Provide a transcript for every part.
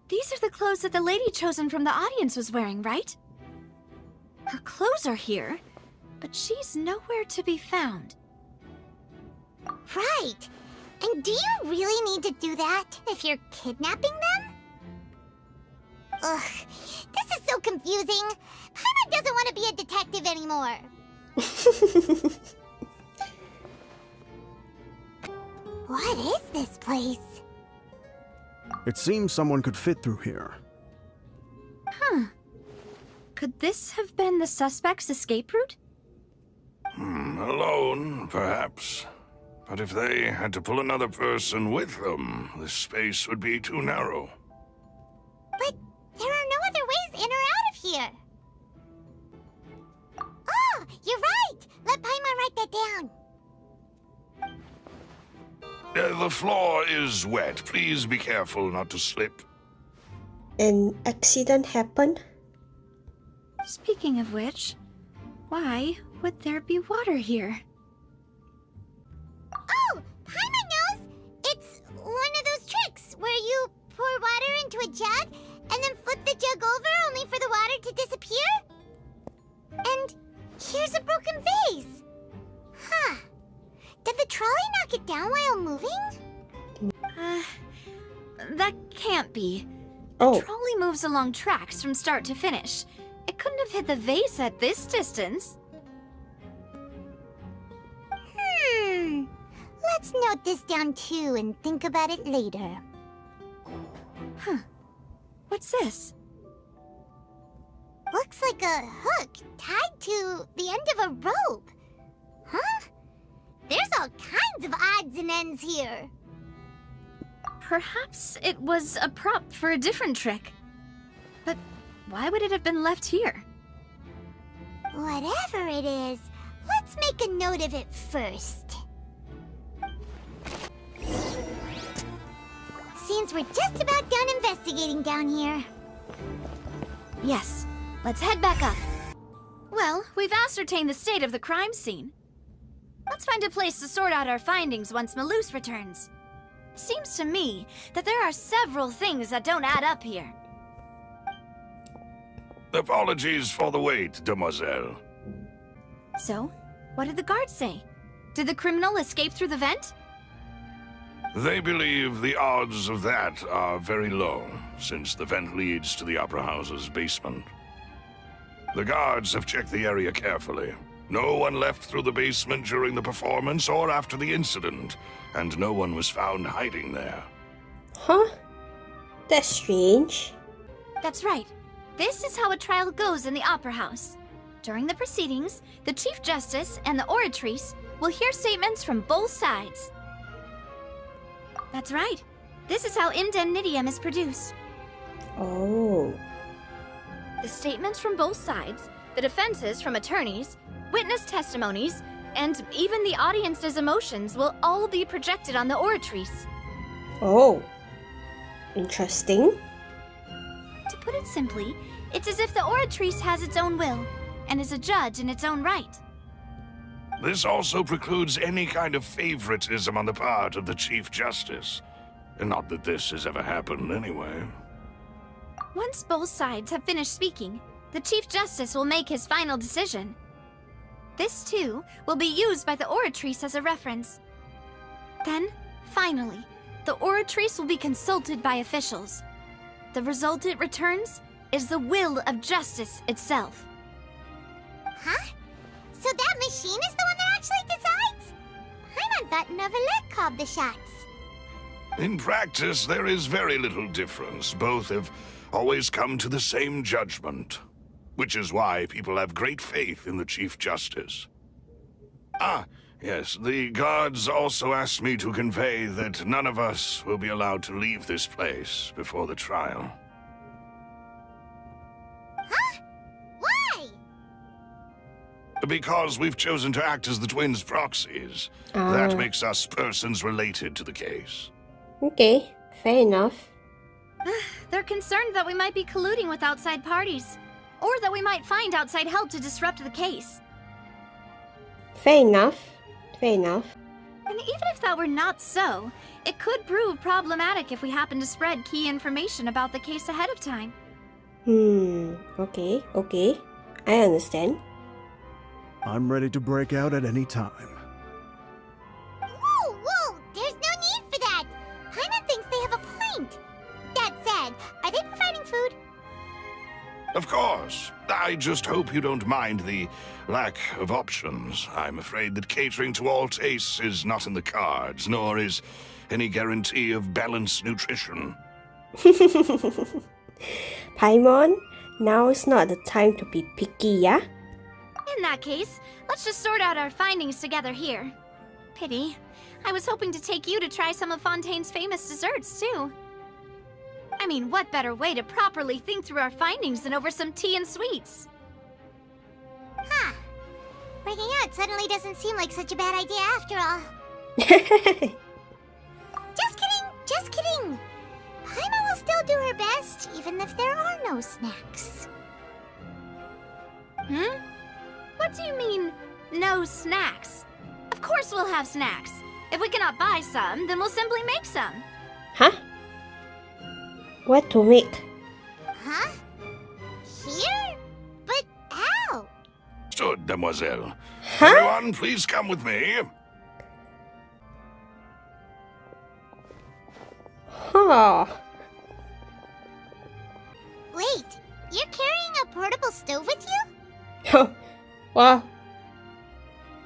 These are the clothes that the lady chosen from the audience was wearing, right? Her clothes are here, but she's nowhere to be found. Right. And do you really need to do that if you're kidnapping them? Ugh, this is so confusing. Paimon doesn't want to be a detective anymore. What is this place? It seems someone could fit through here. Huh. Could this have been the suspect's escape route? Alone, perhaps. But if they had to pull another person with them, the space would be too narrow. But there are no other ways in or out of here. Oh, you're right! Let Paimon write that down. The floor is wet. Please be careful not to slip. An accident happened? Speaking of which, why would there be water here? Oh, Paimon knows! It's one of those tricks where you pour water into a jug and then flip the jug over only for the water to disappear? And here's a broken vase. Huh. Did the trolley knock it down while moving? That can't be. Oh. The trolley moves along tracks from start to finish. It couldn't have hit the vase at this distance. Let's note this down too and think about it later. Huh. What's this? Looks like a hook tied to the end of a rope. Huh? There's all kinds of odds and ends here. Perhaps it was a prop for a different trick. But why would it have been left here? Whatever it is, let's make a note of it first. Seems we're just about done investigating down here. Yes, let's head back up. Well, we've ascertained the state of the crime scene. Let's find a place to sort out our findings once Malus returns. It seems to me that there are several things that don't add up here. Apologies for the wait, demoiselle. So, what did the guards say? Did the criminal escape through the vent? They believe the odds of that are very low, since the vent leads to the Opera House's basement. The guards have checked the area carefully. No one left through the basement during the performance or after the incident, and no one was found hiding there. Huh? That's strange. That's right. This is how a trial goes in the Opera House. During the proceedings, the Chief Justice and the Oratrice will hear statements from both sides. That's right. This is how indemnitium is produced. Oh. The statements from both sides, the defenses from attorneys, witness testimonies, and even the audience's emotions will all be projected on the Oratrice. Oh. Interesting. To put it simply, it's as if the Oratrice has its own will, and is a judge in its own right. This also precludes any kind of favoritism on the part of the Chief Justice. And not that this has ever happened anyway. Once both sides have finished speaking, the Chief Justice will make his final decision. This, too, will be used by the Oratrice as a reference. Then, finally, the Oratrice will be consulted by officials. The result it returns is the will of justice itself. Huh? So that machine is the one that actually decides? Paimon thought Neuvillettte called the shots. In practice, there is very little difference. Both have always come to the same judgment, which is why people have great faith in the Chief Justice. Ah, yes, the guards also asked me to convey that none of us will be allowed to leave this place before the trial. Huh? Why? Because we've chosen to act as the twins' proxies. That makes us persons related to the case. Okay, fair enough. They're concerned that we might be colluding with outside parties, or that we might find outside help to disrupt the case. Fair enough. Fair enough. And even if that were not so, it could prove problematic if we happen to spread key information about the case ahead of time. Okay. I understand. I'm ready to break out at any time. Whoa! There's no need for that! Paimon thinks they have a point! That said, are they providing food? Of course. I just hope you don't mind the lack of options. I'm afraid that catering to all tastes is not in the cards, nor is any guarantee of balanced nutrition. Paimon, now is not the time to be picky, yeah? In that case, let's just sort out our findings together here. Pity. I was hoping to take you to try some of Fontaine's famous desserts, too. I mean, what better way to properly think through our findings than over some tea and sweets? Huh. Breaking out suddenly doesn't seem like such a bad idea after all. Just kidding! Paimon will still do her best, even if there are no snacks. What do you mean, no snacks? Of course we'll have snacks. If we cannot buy some, then we'll simply make some. Huh? What to make? Huh? Here? But how? Stood, Demoiselle. Huh? Everyone, please come with me. Huh. Wait, you're carrying a portable stove with you? Wow.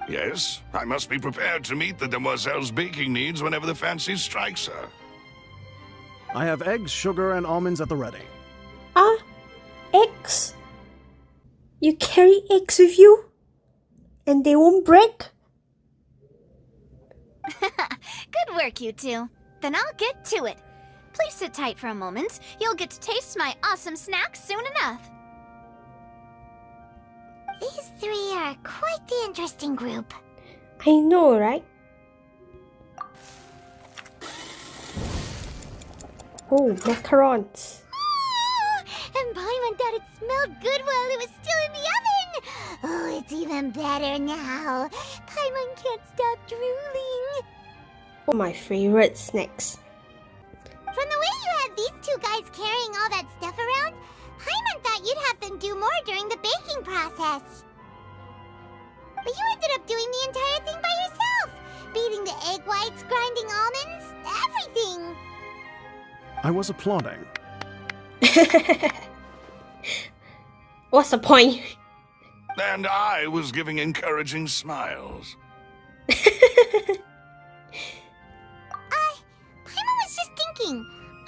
Yes, I must be prepared to meet the Demoiselle's baking needs whenever the fancy strikes her. I have eggs, sugar, and almonds at the ready. Eggs? You carry eggs with you? And they won't break? Good work, you two. Then I'll get to it. Please sit tight for a moment. You'll get to taste my awesome snacks soon enough. These three are quite the interesting group. I know, right? Oh, macarons. And Paimon thought it smelled good while it was still in the oven. Oh, it's even better now. Paimon can't stop drooling. Oh, my favorite snacks. From the way you had these two guys carrying all that stuff around, Paimon thought you'd have them do more during the baking process. But you ended up doing the entire thing by yourself. Beating the egg whites, grinding almonds, everything. I was applauding. What's the point? And I was giving encouraging smiles. Paimon was just thinking,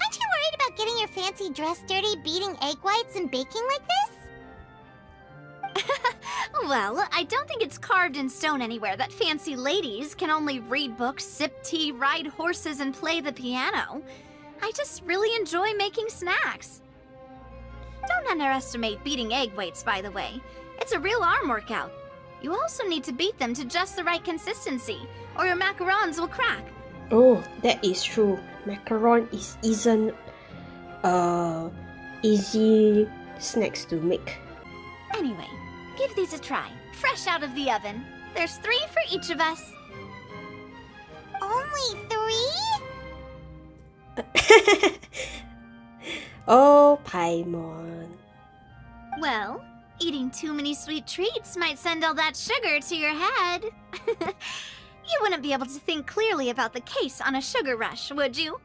aren't you worried about getting your fancy dress dirty beating egg whites and baking like this? Well, I don't think it's carved in stone anywhere that fancy ladies can only read books, sip tea, ride horses, and play the piano. I just really enjoy making snacks. Don't underestimate beating egg whites, by the way. It's a real arm workout. You also need to beat them to just the right consistency, or your macarons will crack. Oh, that is true. Macaron isn't easy snacks to make. Anyway, give these a try, fresh out of the oven. There's 3 for each of us. Only 3? Oh, Paimon. Well, eating too many sweet treats might send all that sugar to your head. You wouldn't be able to think clearly about the case on a sugar rush, would you?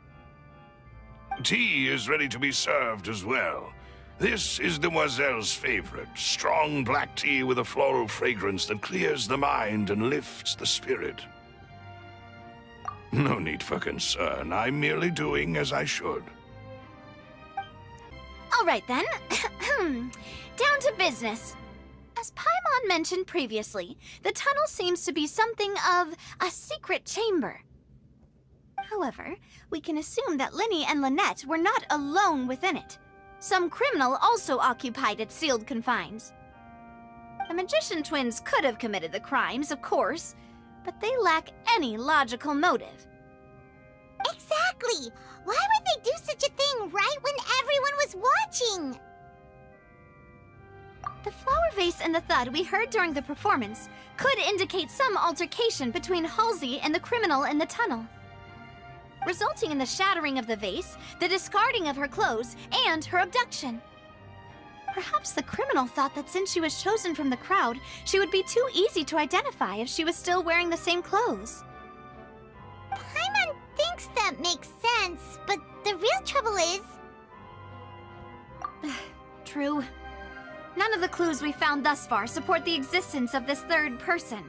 Tea is ready to be served as well. This is Demoiselle's favorite, strong black tea with a floral fragrance that clears the mind and lifts the spirit. No need for concern. I'm merely doing as I should. All right then. Down to business. As Paimon mentioned previously, the tunnel seems to be something of a secret chamber. However, we can assume that Lyney and Lynette were not alone within it. Some criminal also occupied its sealed confines. The magician twins could have committed the crimes, of course, but they lack any logical motive. Exactly! Why would they do such a thing right when everyone was watching? The flower vase and the thud we heard during the performance could indicate some altercation between Halsey and the criminal in the tunnel, resulting in the shattering of the vase, the discarding of her clothes, and her abduction. Perhaps the criminal thought that since she was chosen from the crowd, she would be too easy to identify if she was still wearing the same clothes. Paimon thinks that makes sense, but the real trouble is... True. None of the clues we found thus far support the existence of this third person.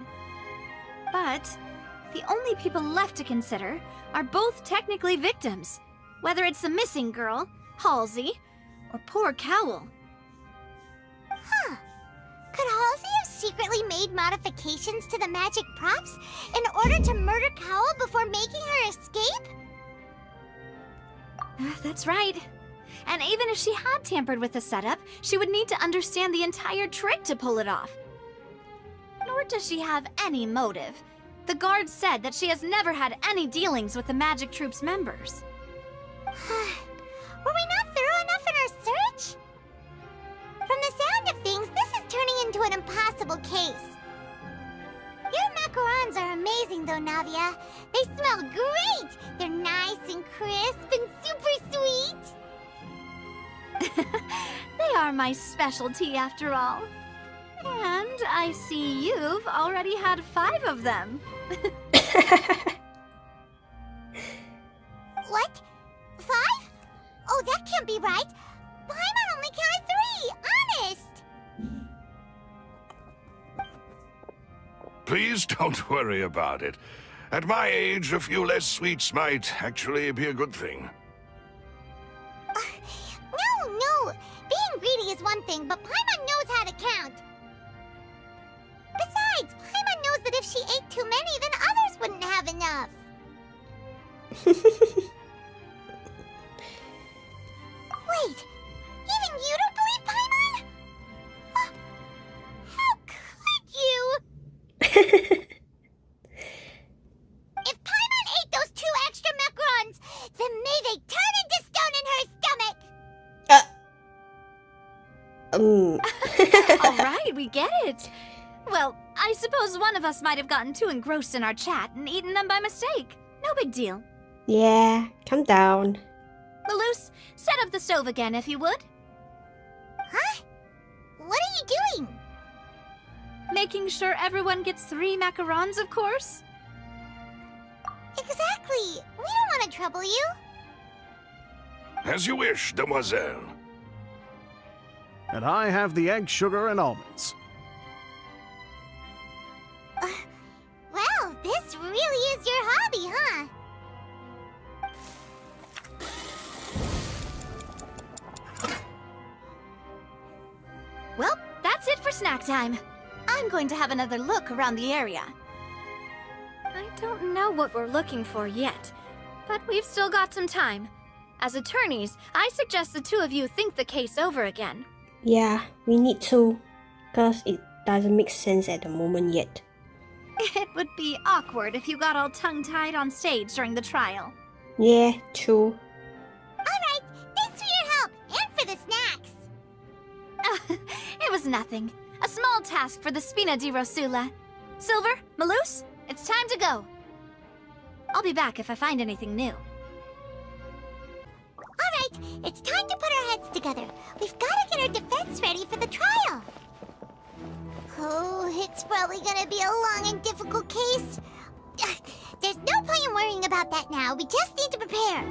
But the only people left to consider are both technically victims, whether it's the missing girl, Halsey, or poor Cowell. Huh. Could Halsey have secretly made modifications to the magic props in order to murder Cowell before making her escape? That's right. And even if she had tampered with the setup, she would need to understand the entire trick to pull it off. Nor does she have any motive. The guards said that she has never had any dealings with the Magic Troop's members. Were we not thorough enough in our search? From the sound of things, this is turning into an impossible case. Your macarons are amazing though, Navia. They smell great! They're nice and crisp and super sweet! They are my specialty after all. And I see you've already had 5 of them. What? 5? Oh, that can't be right. Paimon only counted 3, honest! Please don't worry about it. At my age, a few less sweets might actually be a good thing. No. Being greedy is one thing, but Paimon knows how to count. Besides, Paimon knows that if she ate too many, then others wouldn't have enough. Wait, even you don't believe Paimon? How could you? If Paimon ate those 2 extra macarons, then may they turn into stone in her stomach! All right, we get it. Well, I suppose one of us might have gotten too engrossed in our chat and eaten them by mistake. No big deal. Yeah, calm down. Maloose, set up the stove again if you would. Huh? What are you doing? Making sure everyone gets 3 macarons, of course. Exactly. We don't want to trouble you. As you wish, demoiselle. And I have the egg, sugar, and almonds. Well, this really is your hobby, huh? Well, that's it for snack time. I'm going to have another look around the area. I don't know what we're looking for yet, but we've still got some time. As attorneys, I suggest the 2 of you think the case over again. Yeah, we need to, because it doesn't make sense at the moment yet. It would be awkward if you got all tongue-tied on stage during the trial. Yeah, true. Alright, thanks for your help, and for the snacks. It was nothing. A small task for the Spina di Rosula. Silver, Maloose, it's time to go. I'll be back if I find anything new. Alright, it's time to put our heads together. We've got to get our defense ready for the trial. Oh, it's probably gonna be a long and difficult case. There's no point in worrying about that now. We just need to prepare.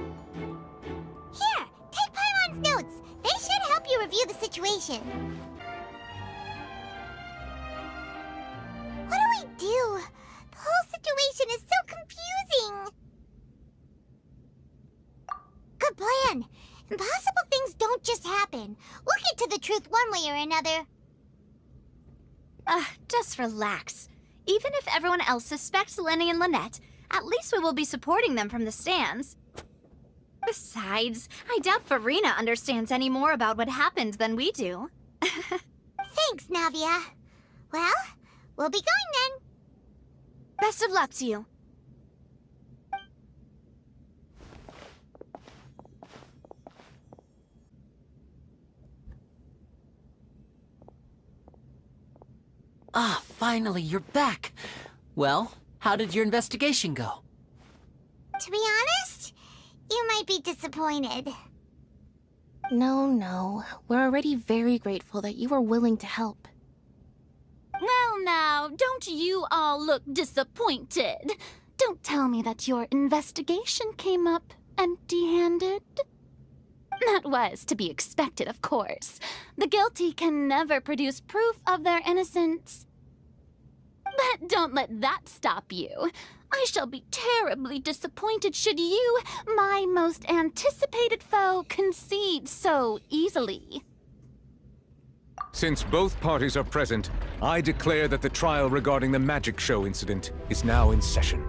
Here, take Paimon's notes. They should help you review the situation. What do we do? The whole situation is so confusing. Good plan. Impossible things don't just happen. We'll get to the truth one way or another. Just relax. Even if everyone else suspects Lyney and Lynette, at least we will be supporting them from the stands. Besides, I doubt Furina understands any more about what happened than we do. Thanks, Navia. Well, we'll be going then. Best of luck to you. Ah, finally, you're back. Well, how did your investigation go? To be honest, you might be disappointed. No. We're already very grateful that you were willing to help. Well now, don't you all look disappointed. Don't tell me that your investigation came up empty-handed. That was to be expected, of course. The guilty can never produce proof of their innocence. But don't let that stop you. I shall be terribly disappointed should you, my most anticipated foe, concede so easily. Since both parties are present, I declare that the trial regarding the magic show incident is now in session.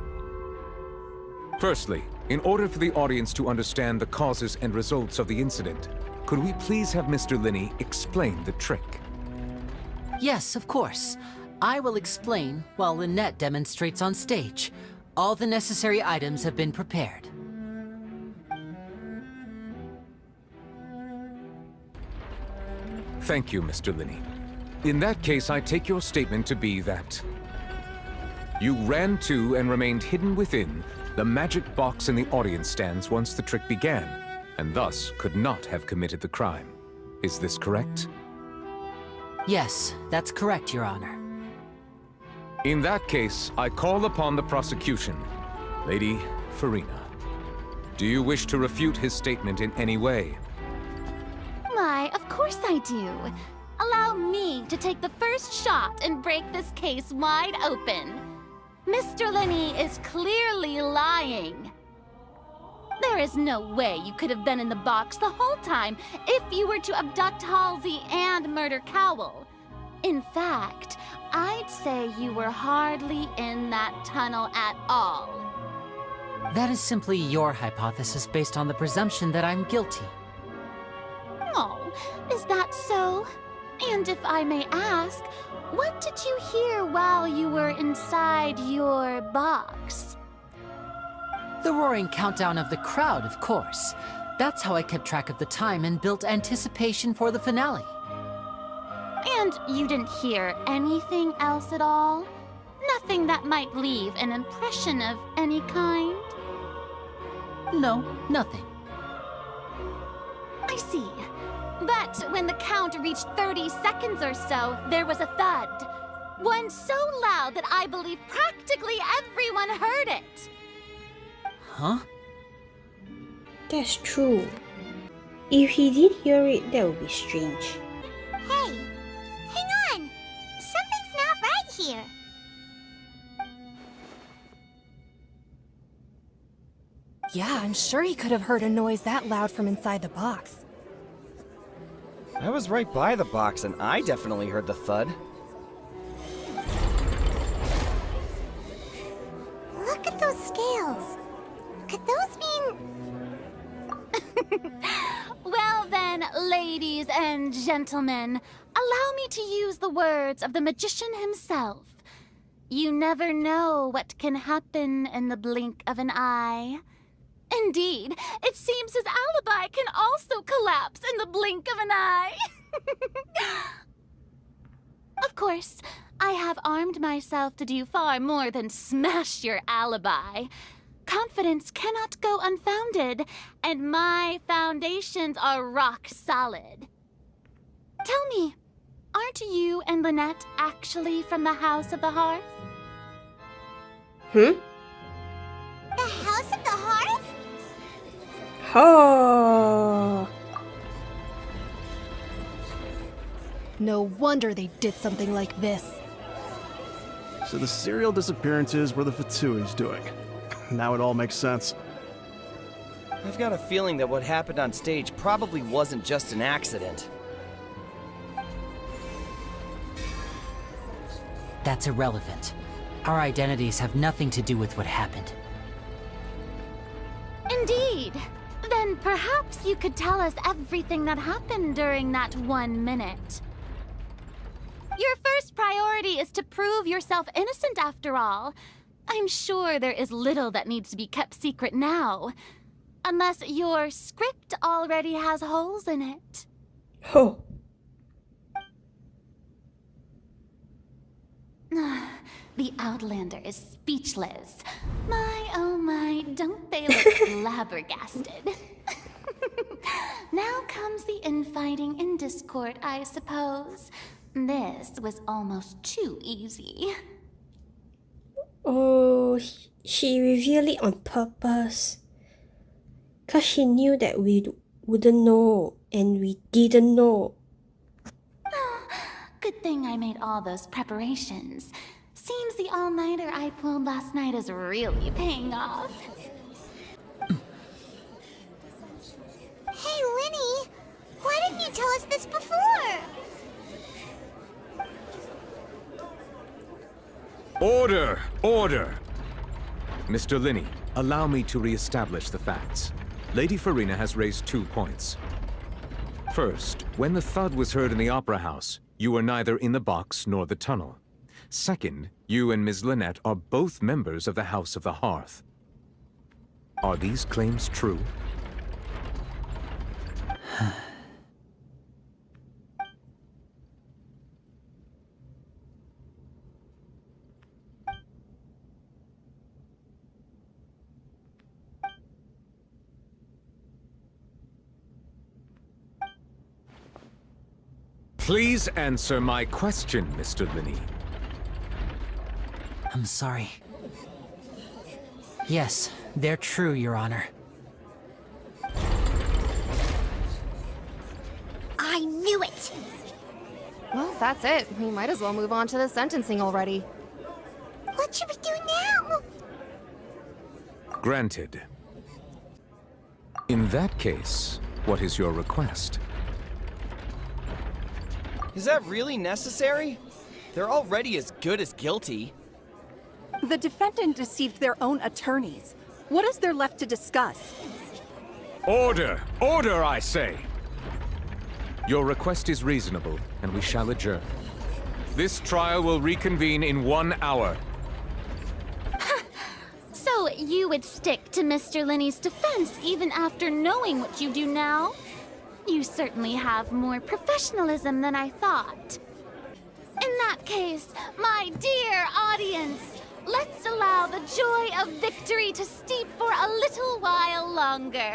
Firstly, in order for the audience to understand the causes and results of the incident, could we please have Mr. Lyney explain the trick? Yes, of course. I will explain while Lynette demonstrates on stage. All the necessary items have been prepared. Thank you, Mr. Lyney. In that case, I take your statement to be that you ran to and remained hidden within the magic box in the audience stands once the trick began, and thus could not have committed the crime. Is this correct? Yes, that's correct, Your Honor. In that case, I call upon the prosecution. Lady Furina, do you wish to refute his statement in any way? Why, of course I do. Allow me to take the first shot and break this case wide open. Mr. Lyney is clearly lying. There is no way you could have been in the box the whole time if you were to abduct Halsey and murder Cowell. In fact, I'd say you were hardly in that tunnel at all. That is simply your hypothesis based on the presumption that I'm guilty. Oh, is that so? And if I may ask, what did you hear while you were inside your box? The roaring countdown of the crowd, of course. That's how I kept track of the time and built anticipation for the finale. And you didn't hear anything else at all? Nothing that might leave an impression of any kind? No, nothing. I see. But when the count reached 30 seconds or so, there was a thud. One so loud that I believe practically everyone heard it. Huh? That's true. If he did hear it, that would be strange. Hey, hang on! Something's not right here. Yeah, I'm sure he could have heard a noise that loud from inside the box. I was right by the box and I definitely heard the thud. Look at those scales. Could those mean... Well then, ladies and gentlemen, allow me to use the words of the magician himself. You never know what can happen in the blink of an eye. Indeed, it seems his alibi can also collapse in the blink of an eye. Of course, I have armed myself to do far more than smash your alibi. Confidence cannot go unfounded, and my foundations are rock solid. Tell me, aren't you and Lynette actually from the House of the Hearth? Hmm? The House of the Hearth? Oh. No wonder they did something like this. So the serial disappearances were the Fatsui's doing. Now it all makes sense. I've got a feeling that what happened on stage probably wasn't just an accident. That's irrelevant. Our identities have nothing to do with what happened. Indeed. Then perhaps you could tell us everything that happened during that 1 minute. Your first priority is to prove yourself innocent, after all. I'm sure there is little that needs to be kept secret now. Unless your script already has holes in it. Oh. The Outlander is speechless. My, oh my, don't they look flabbergasted? Now comes the infighting and discord, I suppose. This was almost too easy. Oh, she revealed it on purpose. Cause she knew that we wouldn't know, and we didn't know. Good thing I made all those preparations. Seems the all-nighter I pulled last night is really paying off. Hey, Lyney! Why didn't you tell us this before? Order! Order! Mr. Lyney, allow me to re-establish the facts. Lady Furina has raised 2 points. First, when the thud was heard in the Opera House, you were neither in the box nor the tunnel. Second, you and Ms. Lynette are both members of the House of the Hearth. Are these claims true? Please answer my question, Mr. Lyney. I'm sorry. Yes, they're true, Your Honor. I knew it! Well, that's it. We might as well move on to the sentencing already. What should we do now? Granted. In that case, what is your request? Is that really necessary? They're already as good as guilty. The defendant deceived their own attorneys. What is there left to discuss? Order! Order, I say! Your request is reasonable, and we shall adjourn. This trial will reconvene in 1 hour. So you would stick to Mr. Lyney's defense even after knowing what you do now? You certainly have more professionalism than I thought. In that case, my dear audience, let's allow the joy of victory to steep for a little while longer.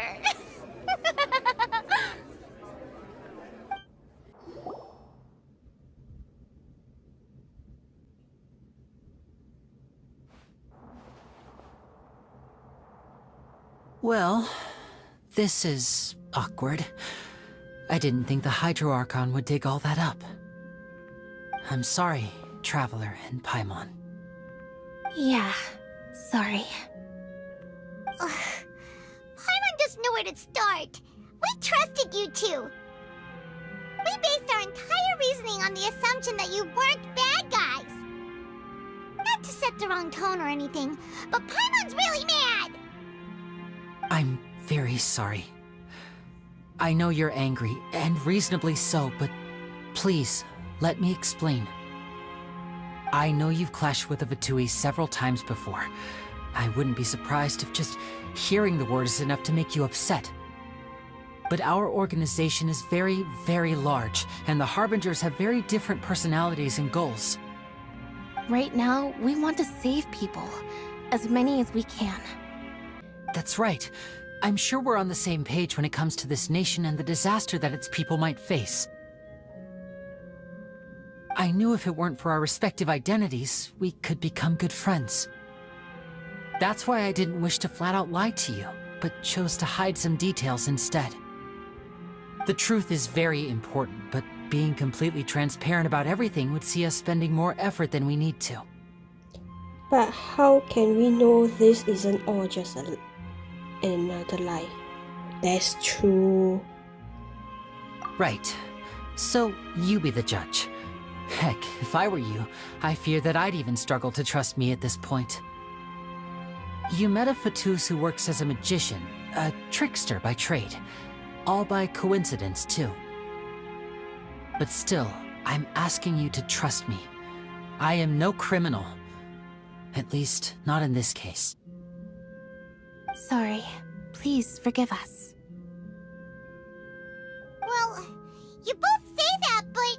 Well, this is awkward. I didn't think the Hydro Archon would dig all that up. I'm sorry, Traveler and Paimon. Yeah, sorry. Paimon doesn't know where to start. We trusted you two. We based our entire reasoning on the assumption that you weren't bad guys. Not to set the wrong tone or anything, but Paimon's really mad! I'm very sorry. I know you're angry, and reasonably so, but please, let me explain. I know you've clashed with the Fatui several times before. I wouldn't be surprised if just hearing the word is enough to make you upset. But our organization is very, very large, and the Harbingers have very different personalities and goals. Right now, we want to save people. As many as we can. That's right. I'm sure we're on the same page when it comes to this nation and the disaster that its people might face. I knew if it weren't for our respective identities, we could become good friends. That's why I didn't wish to flat out lie to you, but chose to hide some details instead. The truth is very important, but being completely transparent about everything would see us spending more effort than we need to. But how can we know this isn't all just another lie? That's true. Right. So, you be the judge. Heck, if I were you, I fear that I'd even struggle to trust me at this point. You met a Fatus who works as a magician, a trickster by trade. All by coincidence, too. But still, I'm asking you to trust me. I am no criminal. At least, not in this case. Sorry. Please forgive us. Well, you both say that, but...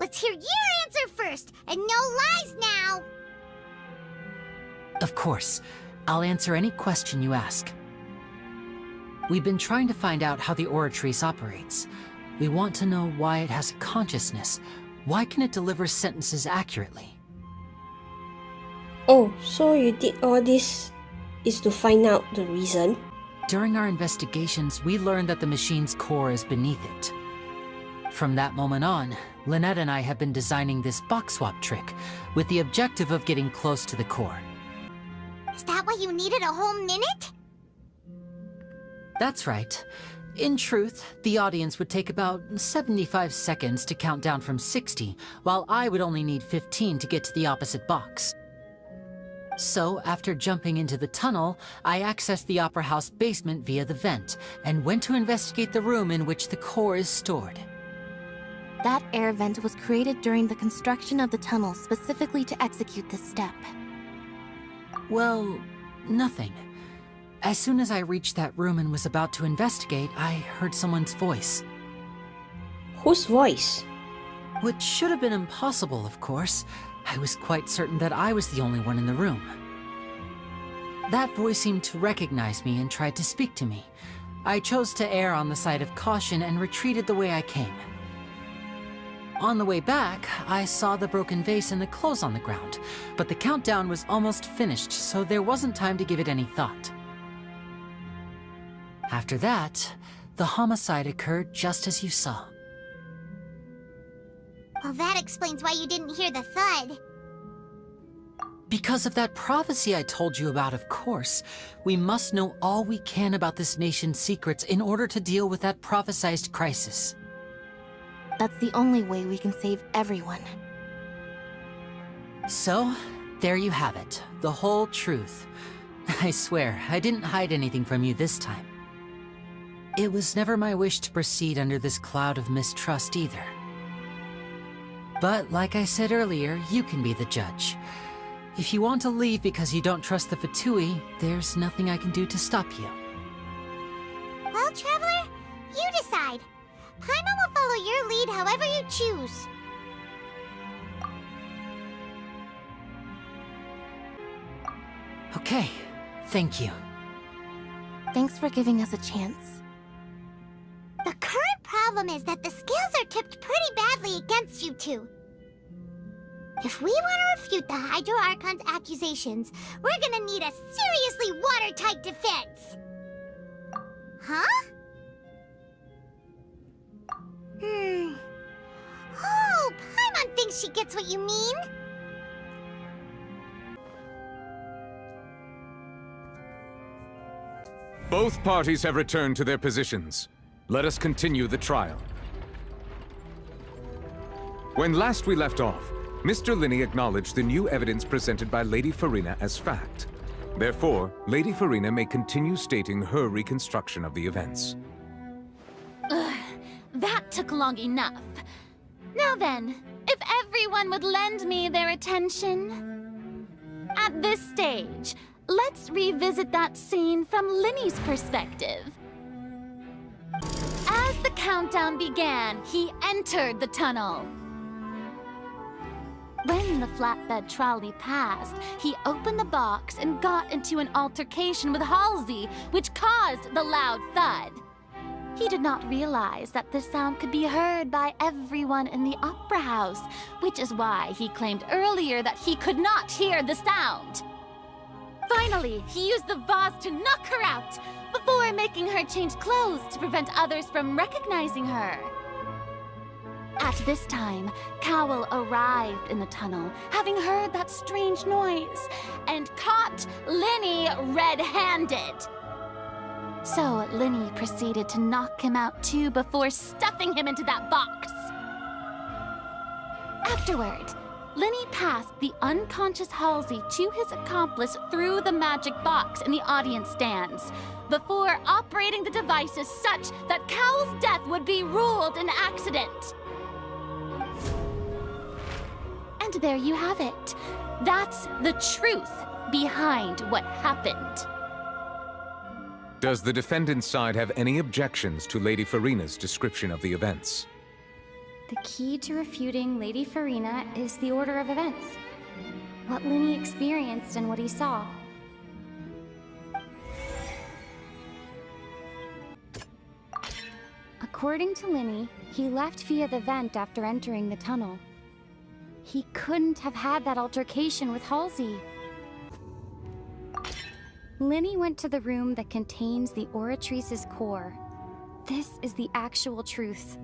Let's hear your answer first, and no lies now! Of course. I'll answer any question you ask. We've been trying to find out how the Oratrice operates. We want to know why it has a consciousness. Why can it deliver sentences accurately? Oh, so you did all this is to find out the reason? During our investigations, we learned that the machine's core is beneath it. From that moment on, Lynette and I have been designing this box swap trick with the objective of getting close to the core. Is that why you needed a whole minute? That's right. In truth, the audience would take about 75 seconds to count down from 60, while I would only need 15 to get to the opposite box. So, after jumping into the tunnel, I accessed the Opera House basement via the vent, and went to investigate the room in which the core is stored. That air vent was created during the construction of the tunnel specifically to execute this step. Well, nothing. As soon as I reached that room and was about to investigate, I heard someone's voice. Whose voice? Which should have been impossible, of course. I was quite certain that I was the only one in the room. That voice seemed to recognize me and tried to speak to me. I chose to err on the side of caution and retreated the way I came. On the way back, I saw the broken vase and the clothes on the ground, but the countdown was almost finished, so there wasn't time to give it any thought. After that, the homicide occurred just as you saw. Well, that explains why you didn't hear the thud. Because of that prophecy I told you about, of course. We must know all we can about this nation's secrets in order to deal with that prophesized crisis. That's the only way we can save everyone. So, there you have it. The whole truth. I swear, I didn't hide anything from you this time. It was never my wish to proceed under this cloud of mistrust either. But like I said earlier, you can be the judge. If you want to leave because you don't trust the Fatui, there's nothing I can do to stop you. Well, Traveler, you decide. Paimon will follow your lead however you choose. Okay, thank you. Thanks for giving us a chance. The current problem is that the scales are tipped pretty badly against you two. If we want to refute the Hydro Archon's accusations, we're gonna need a seriously watertight defense. Huh? Oh, Paimon thinks she gets what you mean. Both parties have returned to their positions. Let us continue the trial. When last we left off, Mr. Lyney acknowledged the new evidence presented by Lady Furina as fact. Therefore, Lady Furina may continue stating her reconstruction of the events. That took long enough. Now then, if everyone would lend me their attention. At this stage, let's revisit that scene from Lyney's perspective. As the countdown began, he entered the tunnel. When the flatbed trolley passed, he opened the box and got into an altercation with Halsey, which caused the loud thud. He did not realize that this sound could be heard by everyone in the Opera House, which is why he claimed earlier that he could not hear the sound. Finally, he used the vase to knock her out, before making her change clothes to prevent others from recognizing her. At this time, Cowell arrived in the tunnel, having heard that strange noise, and caught Lyney red-handed. So Lyney proceeded to knock him out too before stuffing him into that box. Afterward, Lyney passed the unconscious Halsey to his accomplice through the magic box in the audience stands, before operating the devices such that Cowell's death would be ruled an accident. And there you have it. That's the truth behind what happened. Does the defendant's side have any objections to Lady Furina's description of the events? The key to refuting Lady Furina is the order of events. What Lyney experienced and what he saw. According to Lyney, he left via the vent after entering the tunnel. He couldn't have had that altercation with Halsey. Lyney went to the room that contains the Oratrice's core. This is the actual truth.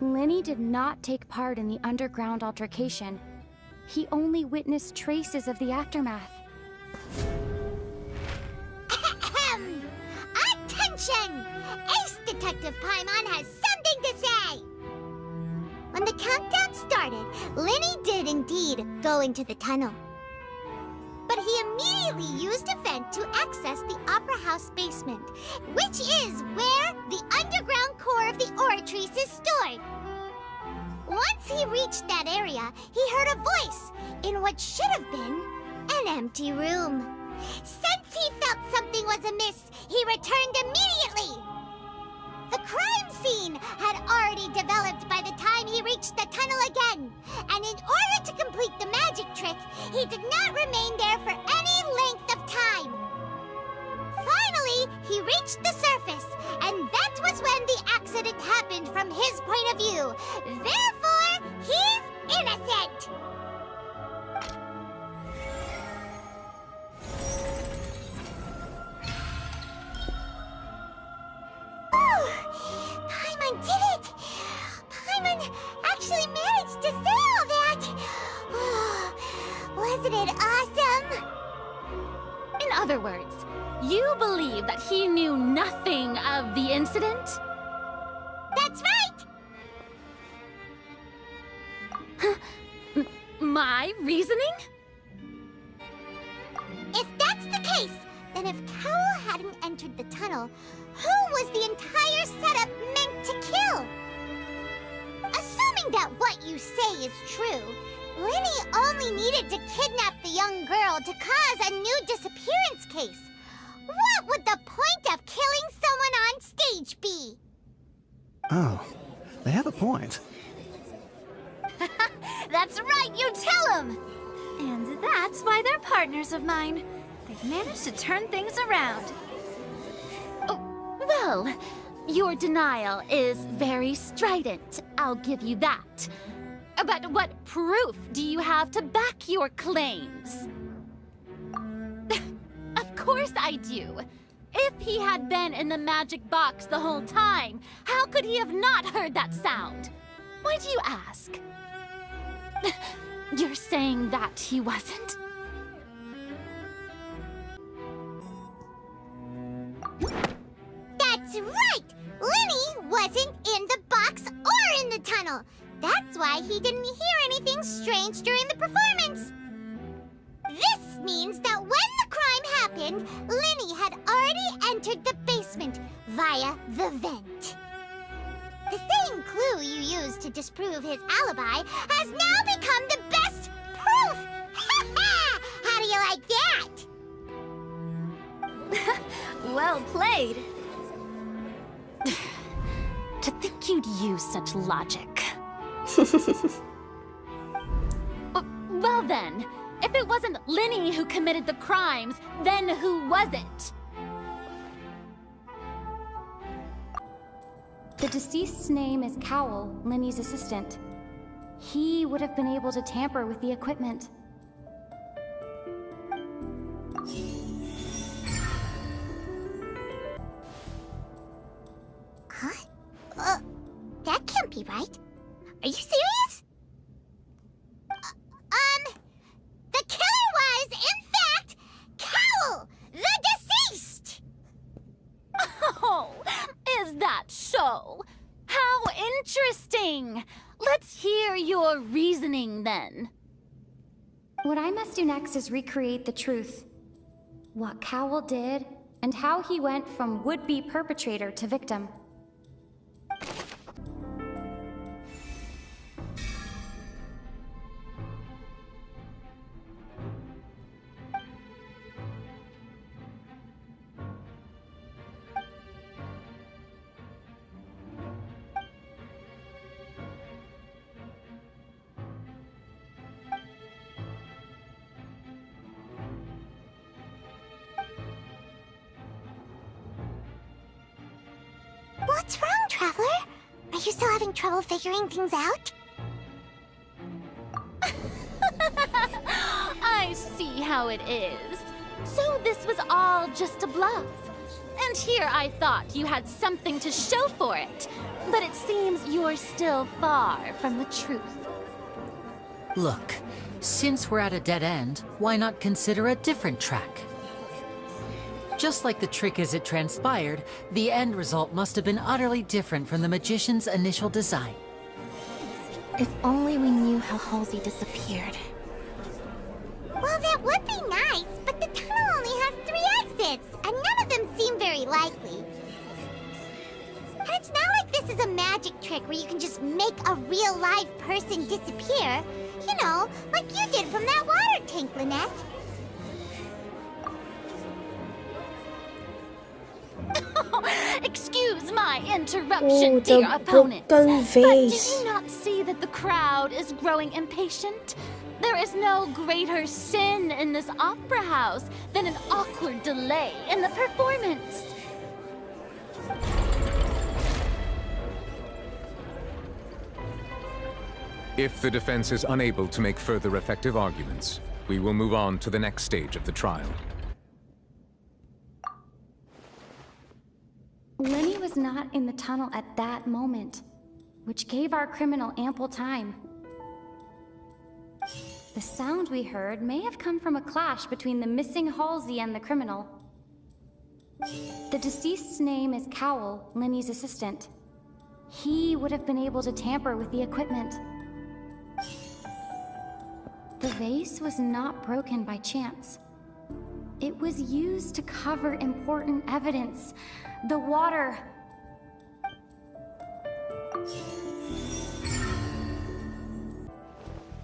Lyney did not take part in the underground altercation. He only witnessed traces of the aftermath. Attention! Ace Detective Paimon has something to say! When the countdown started, Lyney did indeed go into the tunnel. But he immediately used a vent to access the Opera House basement, which is where the underground core of the Oratrice is stored. Once he reached that area, he heard a voice in what should have been an empty room. Since he felt something was amiss, he returned immediately. The crime scene had already developed by the time he reached the tunnel again, and in order to complete the magic trick, he did not remain there for any length of time. Finally, he reached the surface, and that was when the accident happened from his point of view. Therefore, he's innocent! Paimon did it! Paimon actually managed to say all that! Wasn't it awesome? In other words, you believe that he knew nothing of the incident? That's right! My reasoning? If that's the case, then if Cowell hadn't entered the tunnel, who was the entire setup meant to kill? Assuming that what you say is true, Lyney only needed to kidnap the young girl to cause a new disappearance case. What would the point of killing someone on stage be? Oh, they have a point. That's right, you tell them! And that's why they're partners of mine. They've managed to turn things around. Oh, well, your denial is very strident, I'll give you that. But what proof do you have to back your claims? Of course I do. If he had been in the magic box the whole time, how could he have not heard that sound? Why do you ask? You're saying that he wasn't? That's right! Lyney wasn't in the box or in the tunnel. That's why he didn't hear anything strange during the performance. This means that when the crime happened, Lyney had already entered the basement via the vent. The same clue you used to disprove his alibi has now become the best proof! How do you like that? Well played. To think you'd use such logic. Well then, if it wasn't Lyney who committed the crimes, then who was it? The deceased's name is Cowell, Lyney's assistant. He would have been able to tamper with the equipment. Huh? That can't be right. Are you serious? The killer was, in fact, Cowell, the deceased! Oh, is that so? How interesting! Let's hear your reasoning then. What I must do next is recreate the truth. What Cowell did, and how he went from would-be perpetrator to victim. you still having trouble figuring things out? I see how it is. So this was all just a bluff. And here I thought you had something to show for it. But it seems you're still far from the truth. Look, since we're at a dead end, why not consider a different track? Just like the trick as it transpired, the end result must have been utterly different from the magician's initial design. If only we knew how Halsey disappeared. Well, that would be nice, but the tunnel only has 3 exits, and none of them seem very likely. And it's not like this is a magic trick where you can just make a real live person disappear. You know, like you did from that water tank, Lynette. Excuse my interruption, Oh, dear the opponent. broken But do vase. you not see that the crowd is growing impatient? There is no greater sin in this opera house than an awkward delay in the performance. If the defense is unable to make further effective arguments, we will move on to the next stage of the trial. Lyney was not in the tunnel at that moment, which gave our criminal ample time. The sound we heard may have come from a clash between the missing Halsey and the criminal. The deceased's name is Cowell, Lyney's assistant. He would have been able to tamper with the equipment. The vase was not broken by chance. It was used to cover important evidence. The water.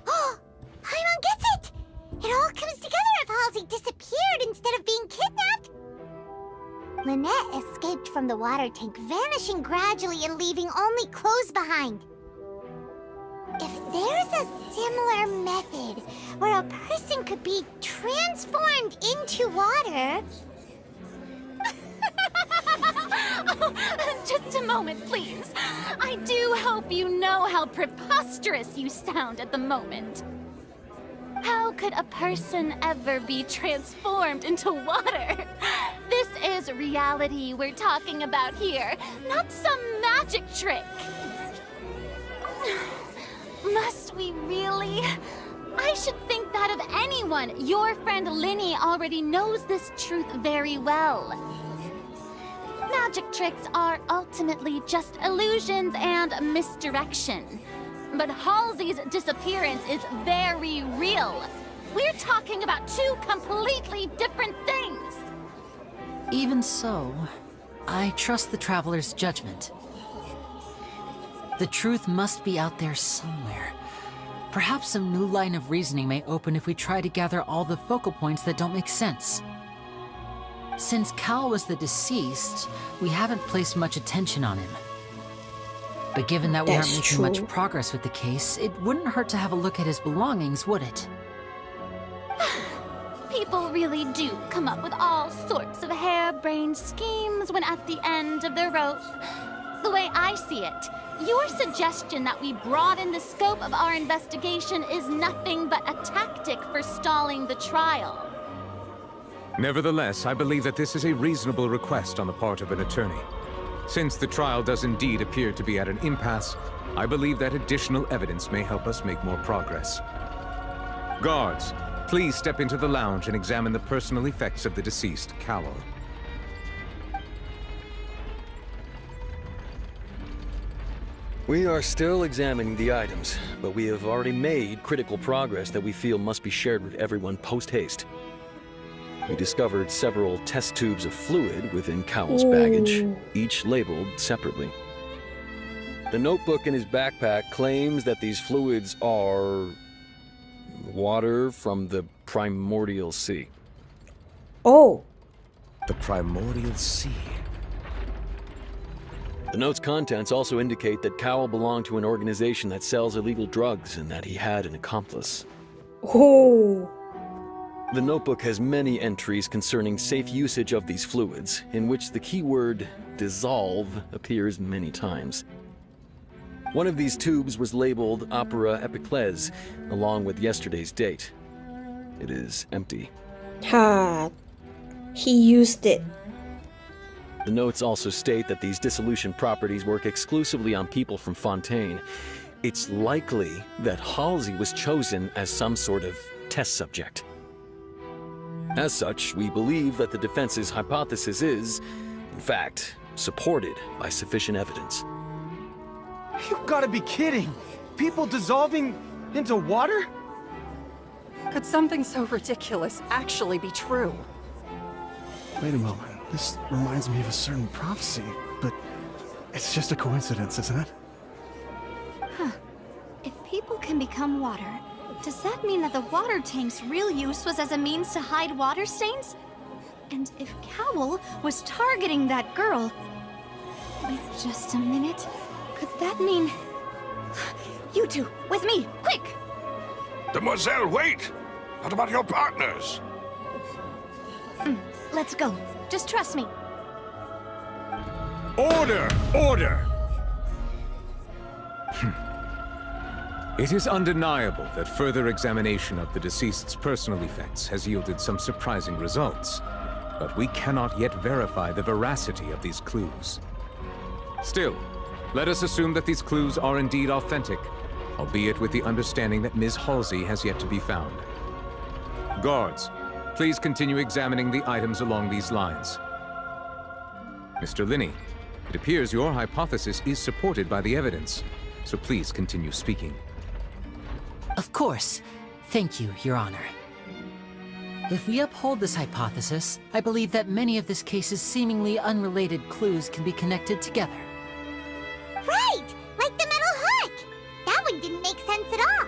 Oh, Paimon gets it! It all comes together if Halsey disappeared instead of being kidnapped. Lynette escaped from the water tank, vanishing gradually and leaving only clothes behind. If there's a similar method where a person could be transformed into water... Oh, just a moment, please. I do hope you know how preposterous you sound at the moment. How could a person ever be transformed into water? This is reality we're talking about here, not some magic trick. Must we really? I should think that of anyone. Your friend Lyney already knows this truth very well. Magic tricks are ultimately just illusions and misdirection. But Halsey's disappearance is very real. We're talking about 2 completely different things. Even so, I trust the Traveler's judgment. The truth must be out there somewhere. Perhaps some new line of reasoning may open if we try to gather all the focal points that don't make sense. Since Cal was the deceased, we haven't placed much attention on him. But given that we aren't making much progress with the case, it wouldn't hurt to have a look at his belongings, would it? People really do come up with all sorts of harebrained schemes when at the end of their rope. The way I see it, your suggestion that we broaden the scope of our investigation is nothing but a tactic for stalling the trial. Nevertheless, I believe that this is a reasonable request on the part of an attorney. Since the trial does indeed appear to be at an impasse, I believe that additional evidence may help us make more progress. Guards, please step into the lounge and examine the personal effects of the deceased, Cowell. We are still examining the items, but we have already made critical progress that we feel must be shared with everyone post-haste. We discovered several test tubes of fluid within Cowell's baggage, each labeled separately. The notebook in his backpack claims that these fluids are... water from the primordial sea. Oh. The primordial sea. The note's contents also indicate that Cowell belonged to an organization that sells illegal drugs and that he had an accomplice. Oh. The notebook has many entries concerning safe usage of these fluids, in which the keyword dissolve appears many times. One of these tubes was labeled Opera Epiclese, along with yesterday's date. It is empty. Ha. He used it. The notes also state that these dissolution properties work exclusively on people from Fontaine. It's likely that Halsey was chosen as some sort of test subject. As such, we believe that the defense's hypothesis is, in fact, supported by sufficient evidence. You've got to be kidding! People dissolving into water? Could something so ridiculous actually be true? Wait a moment. This reminds me of a certain prophecy, but it's just a coincidence, isn't it? Huh. If people can become water, does that mean that the water tank's real use was as a means to hide water stains? And if Cowl was targeting that girl... Wait just a minute. Could that mean... You two, with me, quick! Demoiselle, wait! What about your partners? Let's go. Just trust me. Order! Order! It is undeniable that further examination of the deceased's personal effects has yielded some surprising results, but we cannot yet verify the veracity of these clues. Still, let us assume that these clues are indeed authentic, albeit with the understanding that Ms. Halsey has yet to be found. Guards, please continue examining the items along these lines. Mr. Lyney, it appears your hypothesis is supported by the evidence, so please continue speaking. Of course. Thank you, Your Honor. If we uphold this hypothesis, I believe that many of this case's seemingly unrelated clues can be connected together. Right! Like the metal hook! That one didn't make sense at all.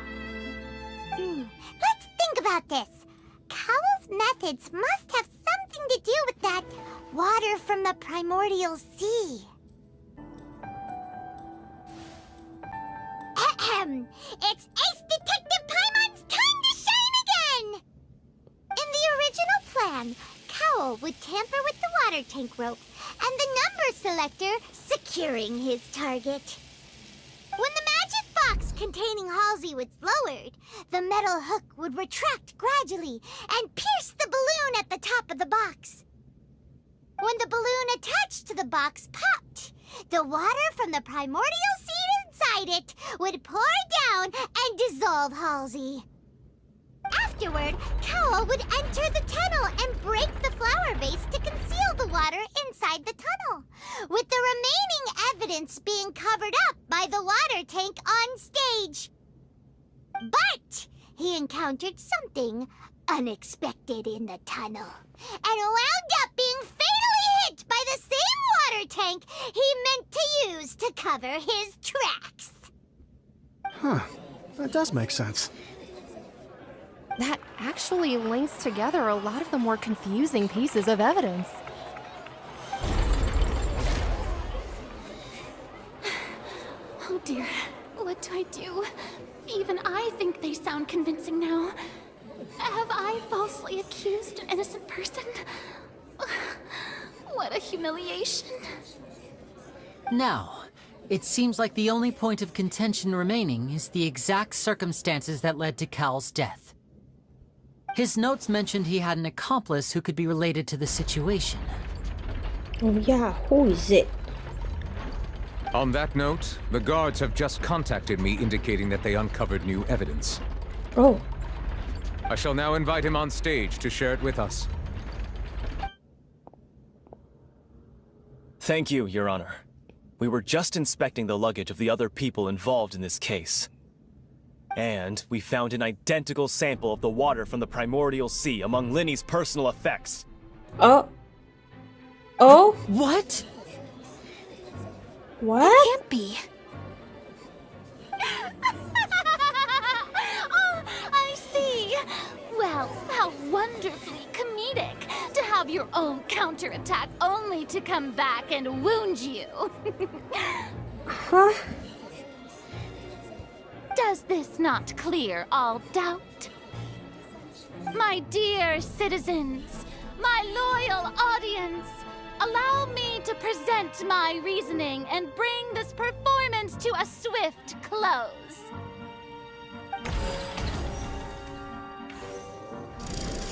Let's think about this. Cowl's methods must have something to do with that water from the primordial sea. Ahem! It's Ace Detective Paimon's time to shine again! In the original plan, Cowl would tamper with the water tank rope and the number selector securing his target. When the magic box containing Halsey was lowered, the metal hook would retract gradually and pierce the balloon at the top of the box. When the balloon attached to the box popped, the water from the primordial seed inside it would pour down and dissolve Halsey. Afterward, Cowl would enter the tunnel and break the flower vase to conceal the water inside the tunnel, with the remaining evidence being covered up by the water tank on stage. But he encountered something unexpected in the tunnel, and wound up being fatally hit by the same water tank he meant to use to cover his tracks. Huh. That does make sense. That actually links together a lot of the more confusing pieces of evidence. Oh dear, what do I do? Even I think they sound convincing now. Have I falsely accused an innocent person? What a humiliation. Now, it seems like the only point of contention remaining is the exact circumstances that led to Cowl's death. His notes mentioned he had an accomplice who could be related to the situation. Oh yeah, who is it? On that note, the guards have just contacted me indicating that they uncovered new evidence. Oh. I shall now invite him on stage to share it with us. Thank you, Your Honor. We were just inspecting the luggage of the other people involved in this case. And we found an identical sample of the water from the primordial sea among Lyney's personal effects. Oh. Oh? What? What? It can't be. Oh, I see. Well, how wonderfully comedic to have your own counterattack only to come back and wound you. Huh? Does this not clear all doubt? My dear citizens, my loyal audience, allow me to to present my reasoning and bring this performance to a swift close.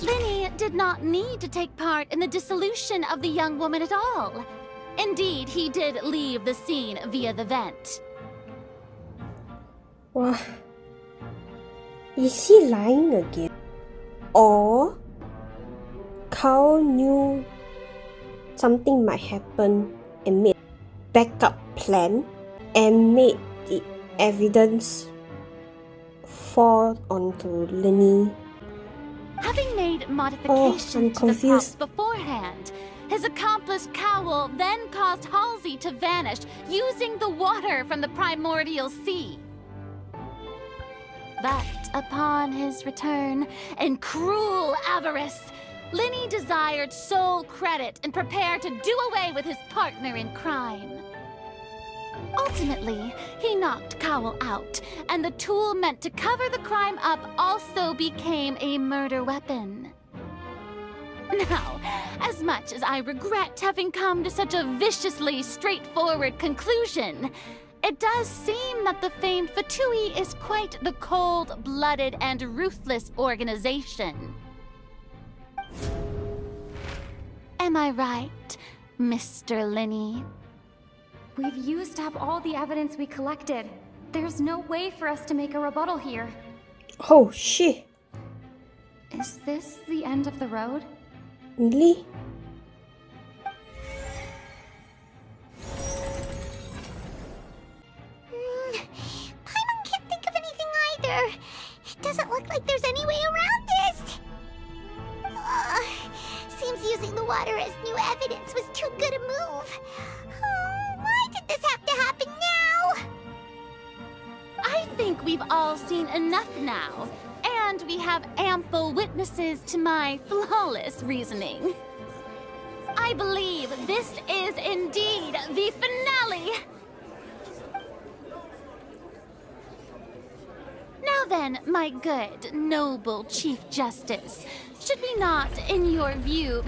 Lyney did not need to take part in the dissolution of the young woman at all. Indeed, he did leave the scene via the vent. Wow. Is he lying again? Or Carl knew something might happen and made a backup plan and made the evidence fall onto Lyney? Having made modifications to the props confused. beforehand, his accomplice Cowell then caused Halsey to vanish using the water from the primordial sea. But upon his return, in cruel avarice, Lyney desired sole credit and prepared to do away with his partner in crime. Ultimately, he knocked Cowell out, and the tool meant to cover the crime up also became a murder weapon. Now, as much as I regret having come to such a viciously straightforward conclusion, it does seem that the famed Fatui is quite the cold-blooded and ruthless organization. Am I right, Mr. Lyney? We've used up all the evidence we collected. There's no way for us to make a rebuttal here. Oh shit. Is this the end of the road? Really? Paimon can't think of anything either. It doesn't look like there's any way around this. Seems using the water as new evidence was too good a move. Why did this have to happen now? I think we've all seen enough now, and we have ample witnesses to my flawless reasoning. I believe this is indeed the finale. Now then, my good, noble Chief Justice, should we not, in your view,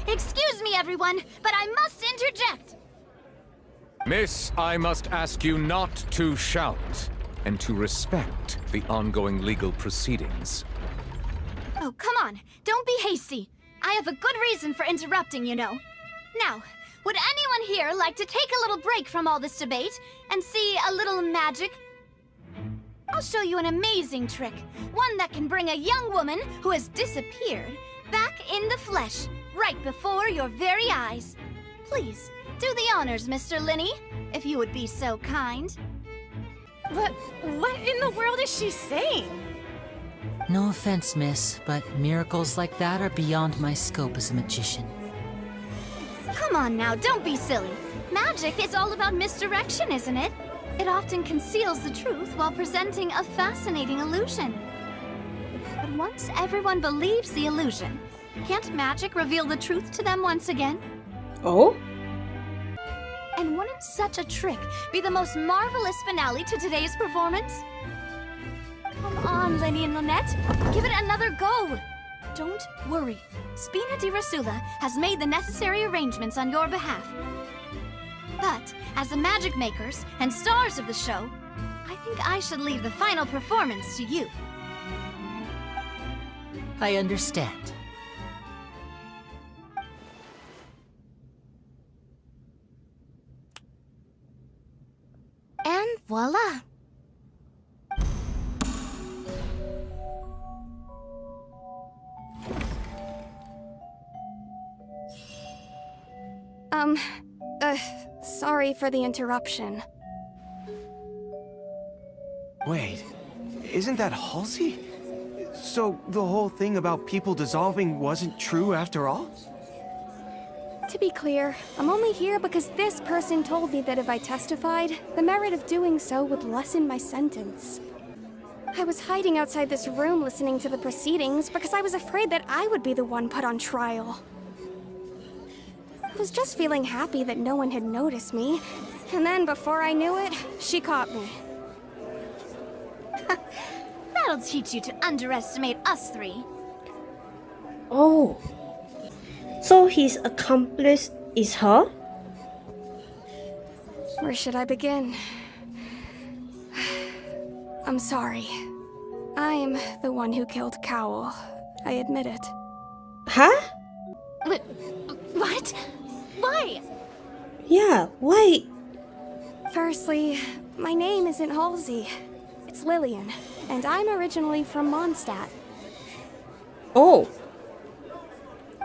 Excuse me, everyone, but I must interject. Miss, I must ask you not to shout, and to respect the ongoing legal proceedings. Oh, come on. Don't be hasty. I have a good reason for interrupting, you know. Now, would anyone here like to take a little break from all this debate and see a little magic? I'll show you an amazing trick. One that can bring a young woman who has disappeared back in the flesh, right before your very eyes. Please, do the honors, Mr. Lyney, if you would be so kind. What in the world is she saying? No offense, miss, but miracles like that are beyond my scope as a magician. Come on now, don't be silly. Magic is all about misdirection, isn't it? It often conceals the truth while presenting a fascinating illusion. But once everyone believes the illusion, can't magic reveal the truth to them once again? Oh? And wouldn't such a trick be the most marvelous finale to today's performance? Come on, Lyney and Lynette. Give it another go. Don't worry. Spina di Rasula has made the necessary arrangements on your behalf. But, as the magic makers and stars of the show, I think I should leave the final performance to you. I understand. And voila! Sorry for the interruption. Wait, isn't that Halsey? So the whole thing about people dissolving wasn't true after all? To be clear, I'm only here because this person told me that if I testified, the merit of doing so would lessen my sentence. I was hiding outside this room listening to the proceedings because I was afraid that I would be the one put on trial. I was just feeling happy that no one had noticed me, and then before I knew it, she caught me. That'll teach you to underestimate us three. Oh. So his accomplice is her? Where should I begin? I'm sorry. I'm the one who killed Cowl. I admit it. Huh? What? Why? Yeah, why? Firstly, my name isn't Halsey. It's Lillian, and I'm originally from Mondstadt. Oh.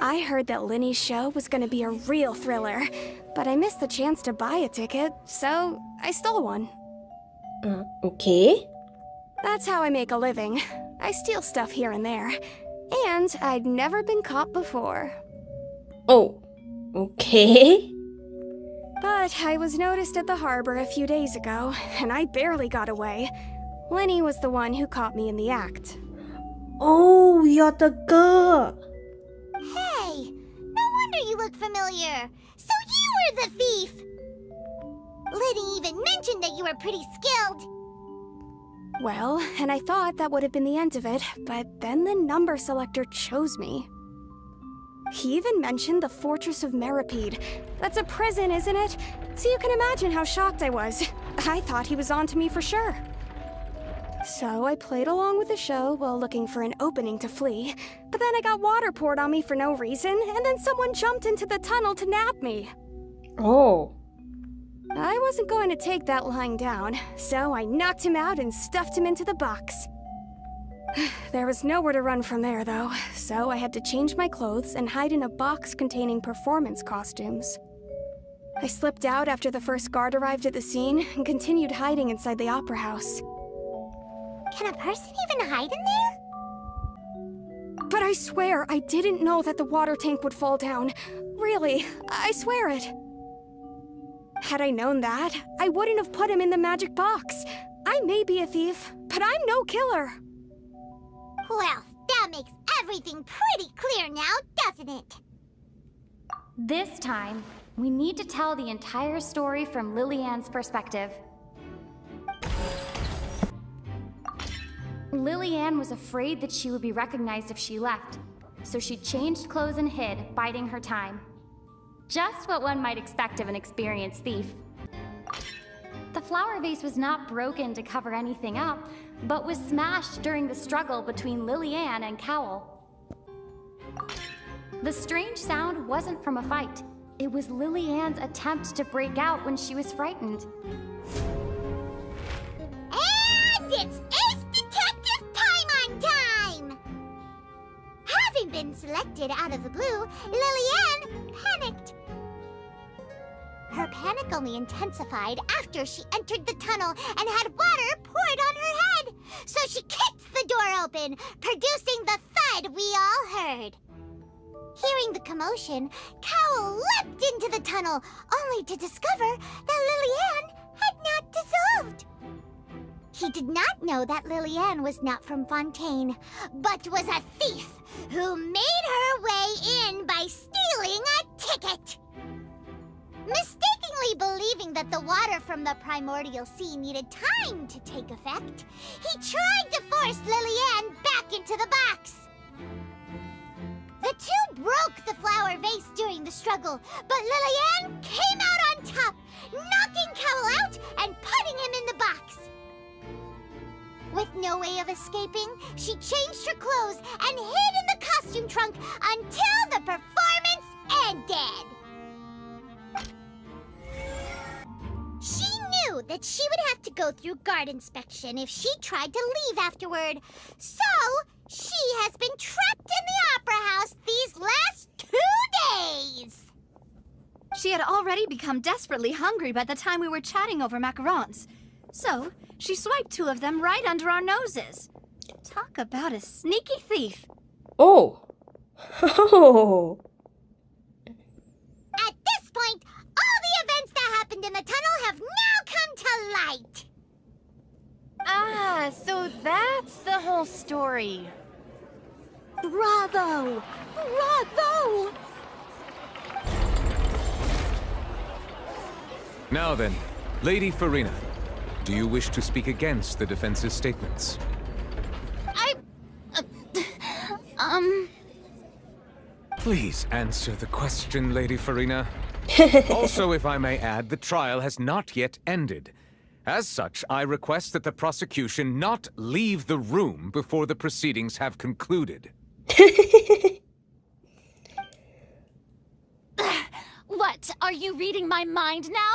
I heard that Lyney's show was gonna be a real thriller, but I missed the chance to buy a ticket, so I stole one. Okay. That's how I make a living. I steal stuff here and there. And I'd never been caught before. Oh, okay. But I was noticed at the harbor a few days ago, and I barely got away. Lyney was the one who caught me in the act. Oh, you're the girl. Hey, no wonder you look familiar. So you were the thief. Lyney even mentioned that you were pretty skilled. Well, and I thought that would have been the end of it, but then the number selector chose me. He even mentioned the Fortress of Meripede. That's a prison, isn't it? So you can imagine how shocked I was. I thought he was on to me for sure. So I played along with the show while looking for an opening to flee, but then I got water poured on me for no reason, and then someone jumped into the tunnel to nab me. Oh. I wasn't going to take that lying down, so I knocked him out and stuffed him into the box. There was nowhere to run from there, though, so I had to change my clothes and hide in a box containing performance costumes. I slipped out after the first guard arrived at the scene and continued hiding inside the opera house. Can a person even hide in there? But I swear I didn't know that the water tank would fall down. Really, I swear it. Had I known that, I wouldn't have put him in the magic box. I may be a thief, but I'm no killer. Well, that makes everything pretty clear now, doesn't it? This time, we need to tell the entire story from Lillian's perspective. Lillian was afraid that she would be recognized if she left, so she changed clothes and hid, biding her time. Just what one might expect of an experienced thief. The flower vase was not broken to cover anything up, but was smashed during the struggle between Lillian and Cowl. The strange sound wasn't from a fight. It was Lillian's attempt to break out when she was frightened. And it's Ace Detective Paimon time! Having been selected out of the blue, Lillian panicked. Her panic only intensified after she entered the tunnel and had water poured on her head. So she kicked the door open, producing the thud we all heard. Hearing the commotion, Cowl leapt into the tunnel, only to discover that Lillian had not dissolved. He did not know that Lillian was not from Fontaine, but was a thief who made her way in by stealing a ticket. Mistakenly believing that the water from the primordial sea needed time to take effect, he tried to force Lillian back into the box. The two broke the flower vase during the struggle, but Lillian came out on top, knocking Cowl out and putting him in the box. With no way of escaping, she changed her clothes and hid in the costume trunk until the performance ended. She knew that she would have to go through guard inspection if she tried to leave afterward. So, she has been trapped in the opera house these last 2 days. She had already become desperately hungry by the time we were chatting over macarons. So, she swiped 2 of them right under our noses. Talk about a sneaky thief. Oh. Oh. At this point, all the events that happened in the tunnel have now come to light. Ah, so that's the whole story. Bravo! Bravo! Now then, Lady Furina, do you wish to speak against the defense's statements? Please answer the question, Lady Furina. Also, if I may add, the trial has not yet ended. As such, I request that the prosecution not leave the room before the proceedings have concluded. What? Are you reading my mind now?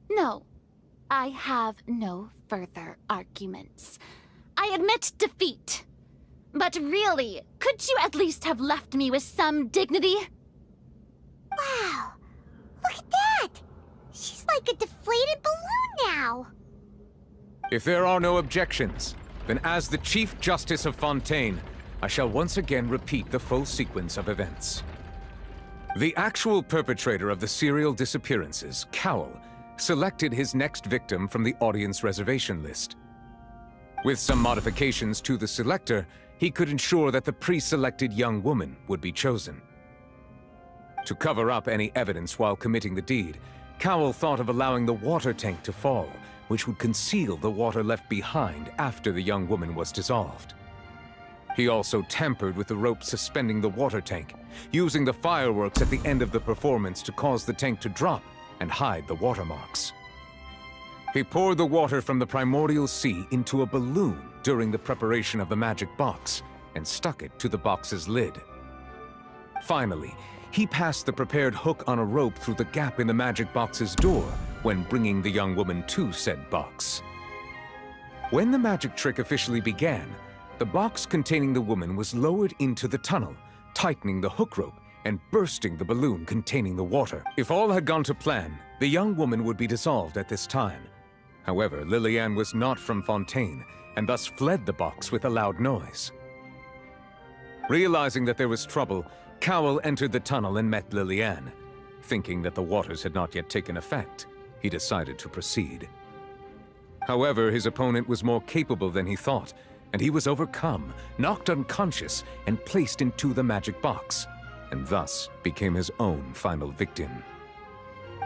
No. I have no further arguments. I admit defeat. But really, could you at least have left me with some dignity? Wow! Look at that! She's like a deflated balloon now! If there are no objections, then as the Chief Justice of Fontaine, I shall once again repeat the full sequence of events. The actual perpetrator of the serial disappearances, Cowell, selected his next victim from the audience reservation list. With some modifications to the selector, he could ensure that the pre-selected young woman would be chosen. To cover up any evidence while committing the deed, Cowell thought of allowing the water tank to fall, which would conceal the water left behind after the young woman was dissolved. He also tampered with the rope suspending the water tank, using the fireworks at the end of the performance to cause the tank to drop and hide the watermarks. He poured the water from the primordial sea into a balloon during the preparation of the magic box and stuck it to the box's lid. Finally, he passed the prepared hook on a rope through the gap in the magic box's door when bringing the young woman to said box. When the magic trick officially began, the box containing the woman was lowered into the tunnel, tightening the hook rope and bursting the balloon containing the water. If all had gone to plan, the young woman would be dissolved at this time. However, Lillian was not from Fontaine, and thus fled the box with a loud noise. Realizing that there was trouble, Cowell entered the tunnel and met Lillian. Thinking that the waters had not yet taken effect, he decided to proceed. However, his opponent was more capable than he thought, and he was overcome, knocked unconscious, and placed into the magic box, and thus became his own final victim.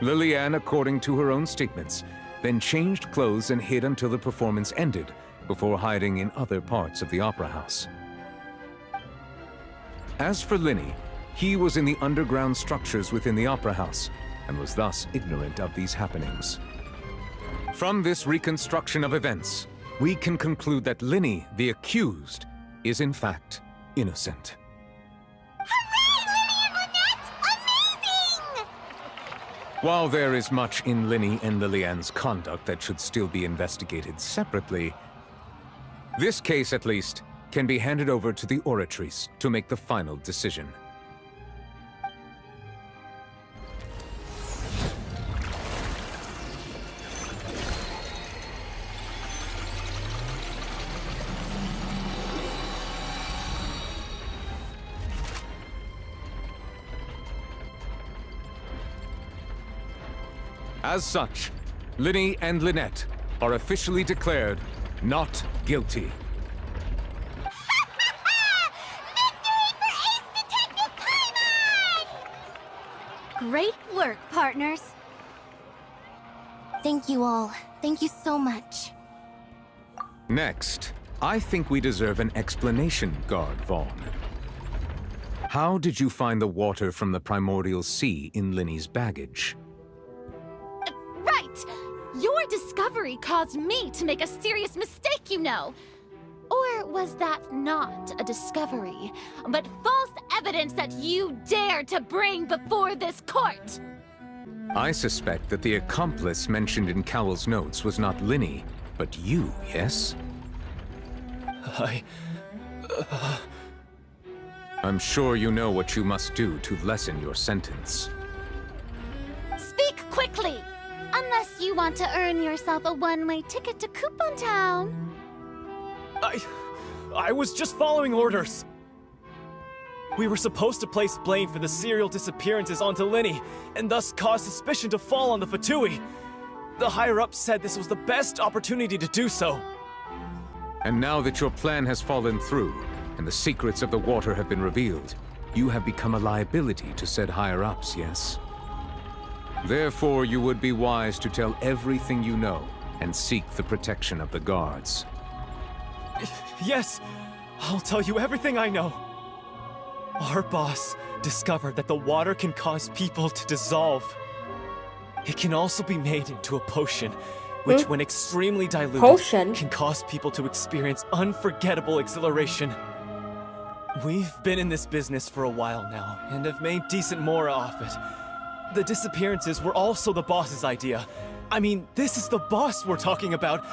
Lillian, according to her own statements, then changed clothes and hid until the performance ended, before hiding in other parts of the opera house. As for Lyney, he was in the underground structures within the opera house, and was thus ignorant of these happenings. From this reconstruction of events, we can conclude that Lyney, the accused, is in fact innocent. While there is much in Lyney and Lillian's conduct that should still be investigated separately, this case, at least, can be handed over to the Oratrice to make the final decision. As such, Lyney and Lynette are officially declared not guilty. Great work, partners. Thank you all. Thank you so much. Next, I think we deserve an explanation, Guard Vaughn. How did you find the water from the primordial sea in Lyney's baggage? Right! Your discovery caused me to make a serious mistake, you know. Or was that not a discovery, but false evidence that you dared to bring before this court? I suspect that the accomplice mentioned in Cowell's notes was not Lyney, but you, yes? I'm sure you know what you must do to lessen your sentence. Speak quickly! Unless you want to earn yourself a one-way ticket to Coupon Town. I was just following orders. We were supposed to place blame for the serial disappearances onto Lyney, and thus cause suspicion to fall on the Fatui. The higher-ups said this was the best opportunity to do so. And now that your plan has fallen through, and the secrets of the water have been revealed, you have become a liability to said higher-ups, yes? Therefore, you would be wise to tell everything you know, and seek the protection of the guards. Yes, I'll tell you everything I know. Our boss discovered that the water can cause people to dissolve. It can also be made into a potion, which when extremely diluted, can cause people to experience unforgettable exhilaration. We've been in this business for a while now, and have made decent mora off it. The disappearances were also the boss's idea. I mean, this is the boss we're talking about.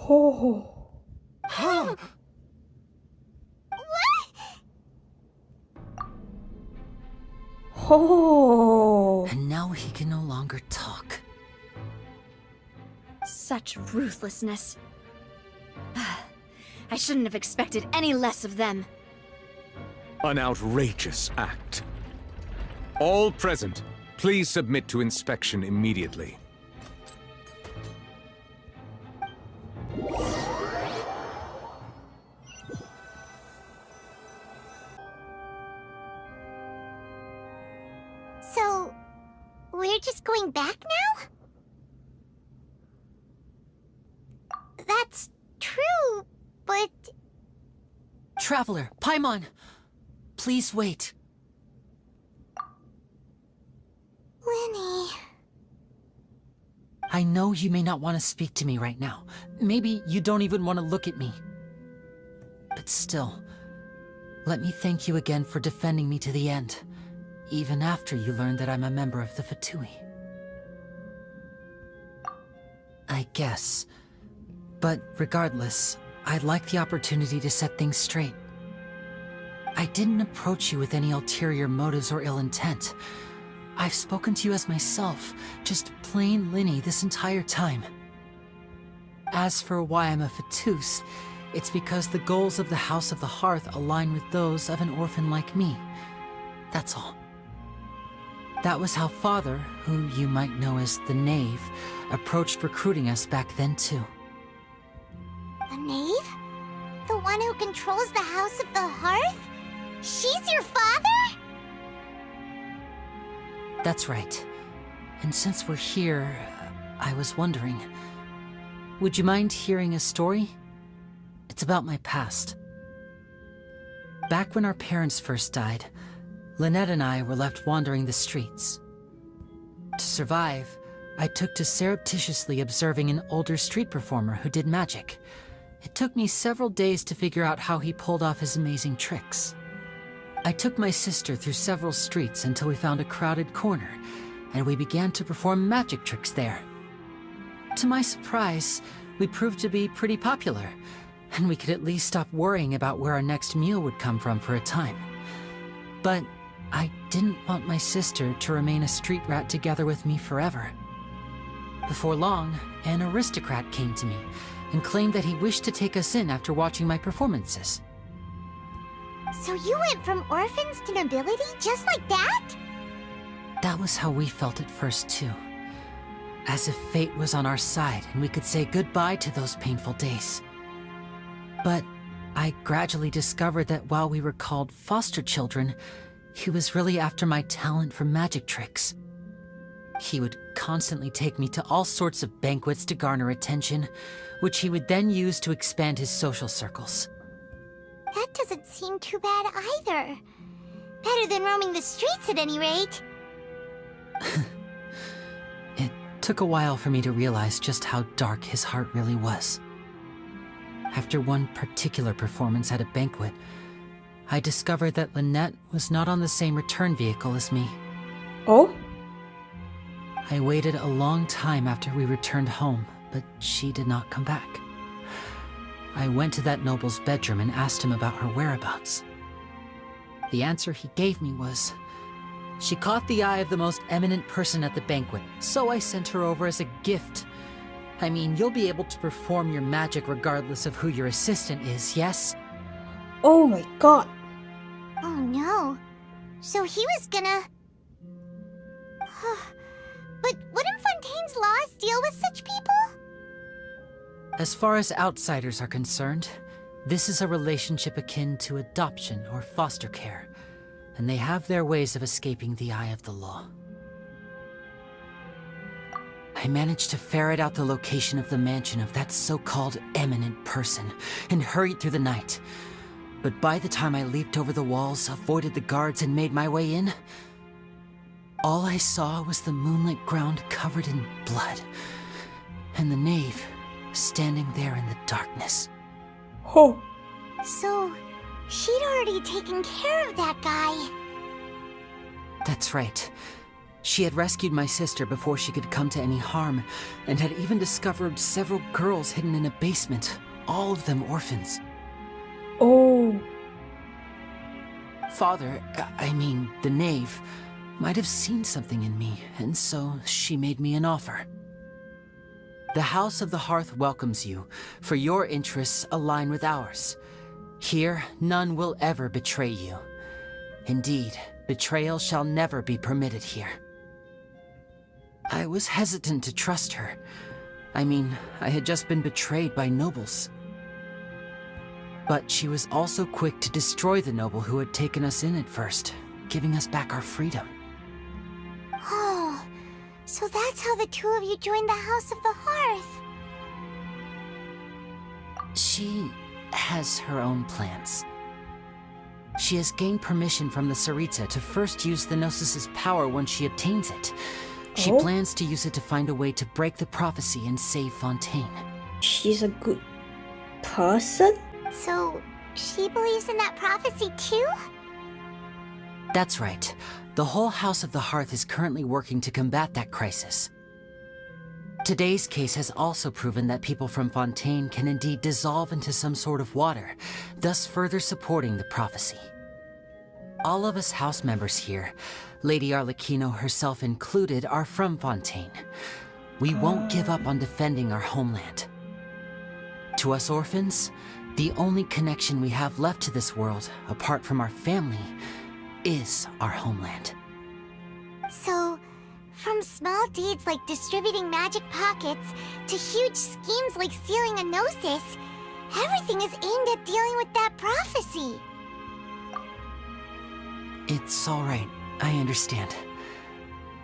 Oh. Oh. And now he can no longer talk. Such ruthlessness. I shouldn't have expected any less of them. An outrageous act. All present, please submit to inspection immediately. So, we're just going back now? That's true, but... Traveler, Paimon! Please wait. Lyney... I know you may not want to speak to me right now. Maybe you don't even want to look at me. But still, let me thank you again for defending me to the end, even after you learned that I'm a member of the Fatui. I guess. But regardless, I'd like the opportunity to set things straight. I didn't approach you with any ulterior motives or ill intent. I've spoken to you as myself, just plain Lyney this entire time. As for why I'm a Fatus, it's because the goals of the House of the Hearth align with those of an orphan like me. That's all. That was how Father, who you might know as the Knave, approached recruiting us back then too. The Knave? The one who controls the House of the Hearth? She's your father? That's right. And since we're here, I was wondering, would you mind hearing a story? It's about my past. Back when our parents first died, Lynette and I were left wandering the streets. To survive, I took to surreptitiously observing an older street performer who did magic. It took me several days to figure out how he pulled off his amazing tricks. I took my sister through several streets until we found a crowded corner, and we began to perform magic tricks there. To my surprise, we proved to be pretty popular, and we could at least stop worrying about where our next meal would come from for a time. But I didn't want my sister to remain a street rat together with me forever. Before long, an aristocrat came to me and claimed that he wished to take us in after watching my performances. So you went from orphans to nobility just like that? That was how we felt at first, too. As if fate was on our side and we could say goodbye to those painful days. But I gradually discovered that while we were called foster children, he was really after my talent for magic tricks. He would constantly take me to all sorts of banquets to garner attention, which he would then use to expand his social circles. That doesn't seem too bad either. Better than roaming the streets at any rate. It took a while for me to realize just how dark his heart really was. After one particular performance at a banquet, I discovered that Lynette was not on the same return vehicle as me. Oh? I waited a long time after we returned home, but she did not come back. I went to that noble's bedroom and asked him about her whereabouts. The answer he gave me was, she caught the eye of the most eminent person at the banquet, so I sent her over as a gift. I mean, you'll be able to perform your magic regardless of who your assistant is, yes? Oh my god. Oh no. So he was gonna... But wouldn't Fontaine's laws deal with such people? As far as outsiders are concerned, this is a relationship akin to adoption or foster care, and they have their ways of escaping the eye of the law. I I managed to ferret out the location of the mansion of that so-called eminent person and hurried through the night. But by the time I leaped over the walls, avoided the guards, and made my way in, all I saw was the moonlit ground covered in blood, and the knave standing there in the darkness. Oh. So, she'd already taken care of that guy. That's right. She had rescued my sister before she could come to any harm, and had even discovered several girls hidden in a basement, all of them orphans. Oh. Father, I mean, the knave, might have seen something in me, and so she made me an offer. The House of the Hearth welcomes you, for your interests align with ours. Here, none will ever betray you. Indeed, betrayal shall never be permitted here. I was hesitant to trust her. I mean, I had just been betrayed by nobles. But she was also quick to destroy the noble who had taken us in at first, giving us back our freedom. Oh, so that's how the two of you joined the House of the Hearth. She has her own plans. She has gained permission from the Tsaritsa to first use the Gnosis' power when she obtains it. She plans to use it to find a way to break the prophecy and save Fontaine. She's a good person? So, she believes in that prophecy too? That's right. The whole House of the Hearth is currently working to combat that crisis. Today's case has also proven that people from Fontaine can indeed dissolve into some sort of water, thus further supporting the prophecy. All of us house members here, Lady Arlecchino herself included, are from Fontaine. We won't give up on defending our homeland. To us orphans, the only connection we have left to this world, apart from our family, is our homeland. So, from small deeds like distributing magic pockets to huge schemes like stealing a Gnosis, everything is aimed at dealing with that prophecy. It's all right. I understand.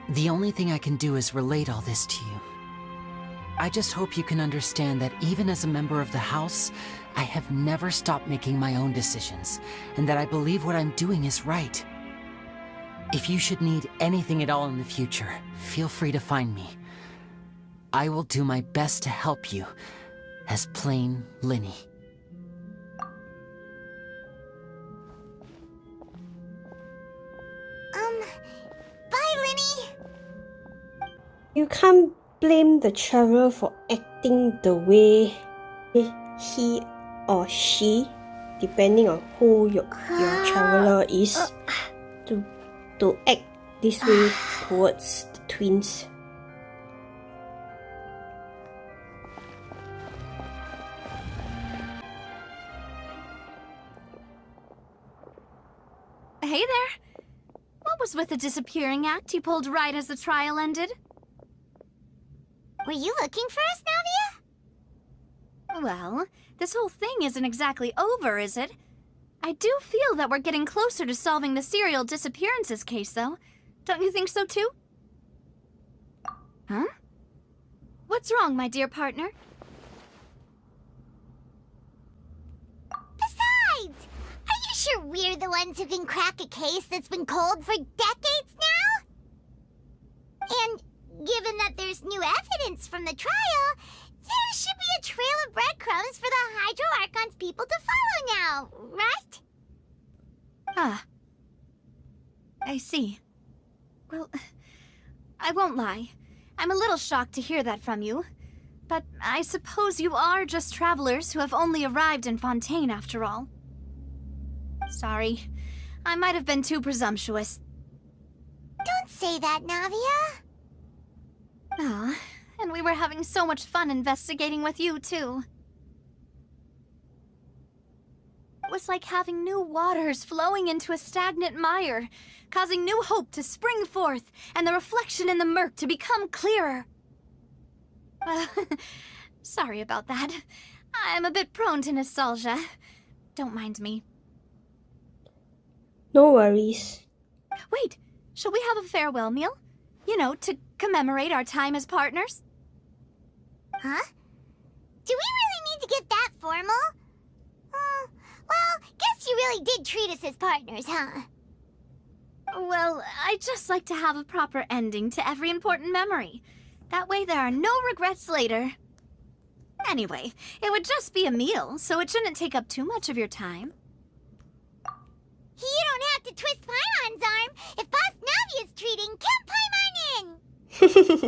The only thing I can do is relate all this to you. I just hope you can understand that even as a member of the House, I have never stopped making my own decisions, and that I believe what I'm doing is right. If you should need anything at all in the future, feel free to find me. I will do my best to help you, as plain Lyney. Bye, Lyney! You can't blame the traveler for acting the way he or she, depending on who your traveler is, to act this way towards the twins. Hey there! What was with the disappearing act you pulled right as the trial ended? Were you looking for us, Navia? Well, this whole thing isn't exactly over, is it? I do feel that we're getting closer to solving the serial disappearances case, though. Don't you think so, too? Huh? What's wrong, my dear partner? Besides, are you sure we're the ones who can crack a case that's been cold for decades now? And given that there's new evidence from the trial, there should be a trail of breadcrumbs for the Hydro Archon's people to follow now, right? Ah. I see. Well, I won't lie. I'm a little shocked to hear that from you. But I suppose you are just travelers who have only arrived in Fontaine after all. Sorry. I might have been too presumptuous. Don't say that, Navia. Ah, and we were having so much fun investigating with you, too. It was like having new waters flowing into a stagnant mire, causing new hope to spring forth, and the reflection in the murk to become clearer. Sorry about that. I'm a bit prone to nostalgia. Don't mind me. No worries. Wait, shall we have a farewell meal? You know, to commemorate our time as partners? Huh? Do we really need to get that formal? Well, guess you really did treat us as partners, huh? Well, I'd just like to have a proper ending to every important memory. That way there are no regrets later. Anyway, it would just be a meal, so it shouldn't take up too much of your time. You don't have to twist Paimon's arm. If Boss Navia's treating, count Paimon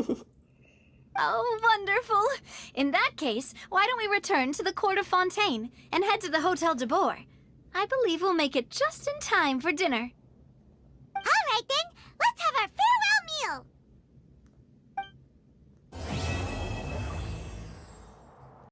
in! Oh, wonderful. In that case, why don't we return to the court of Fontaine and head to the Hotel de Boer? I believe we'll make it just in time for dinner. All right then, let's have our farewell meal.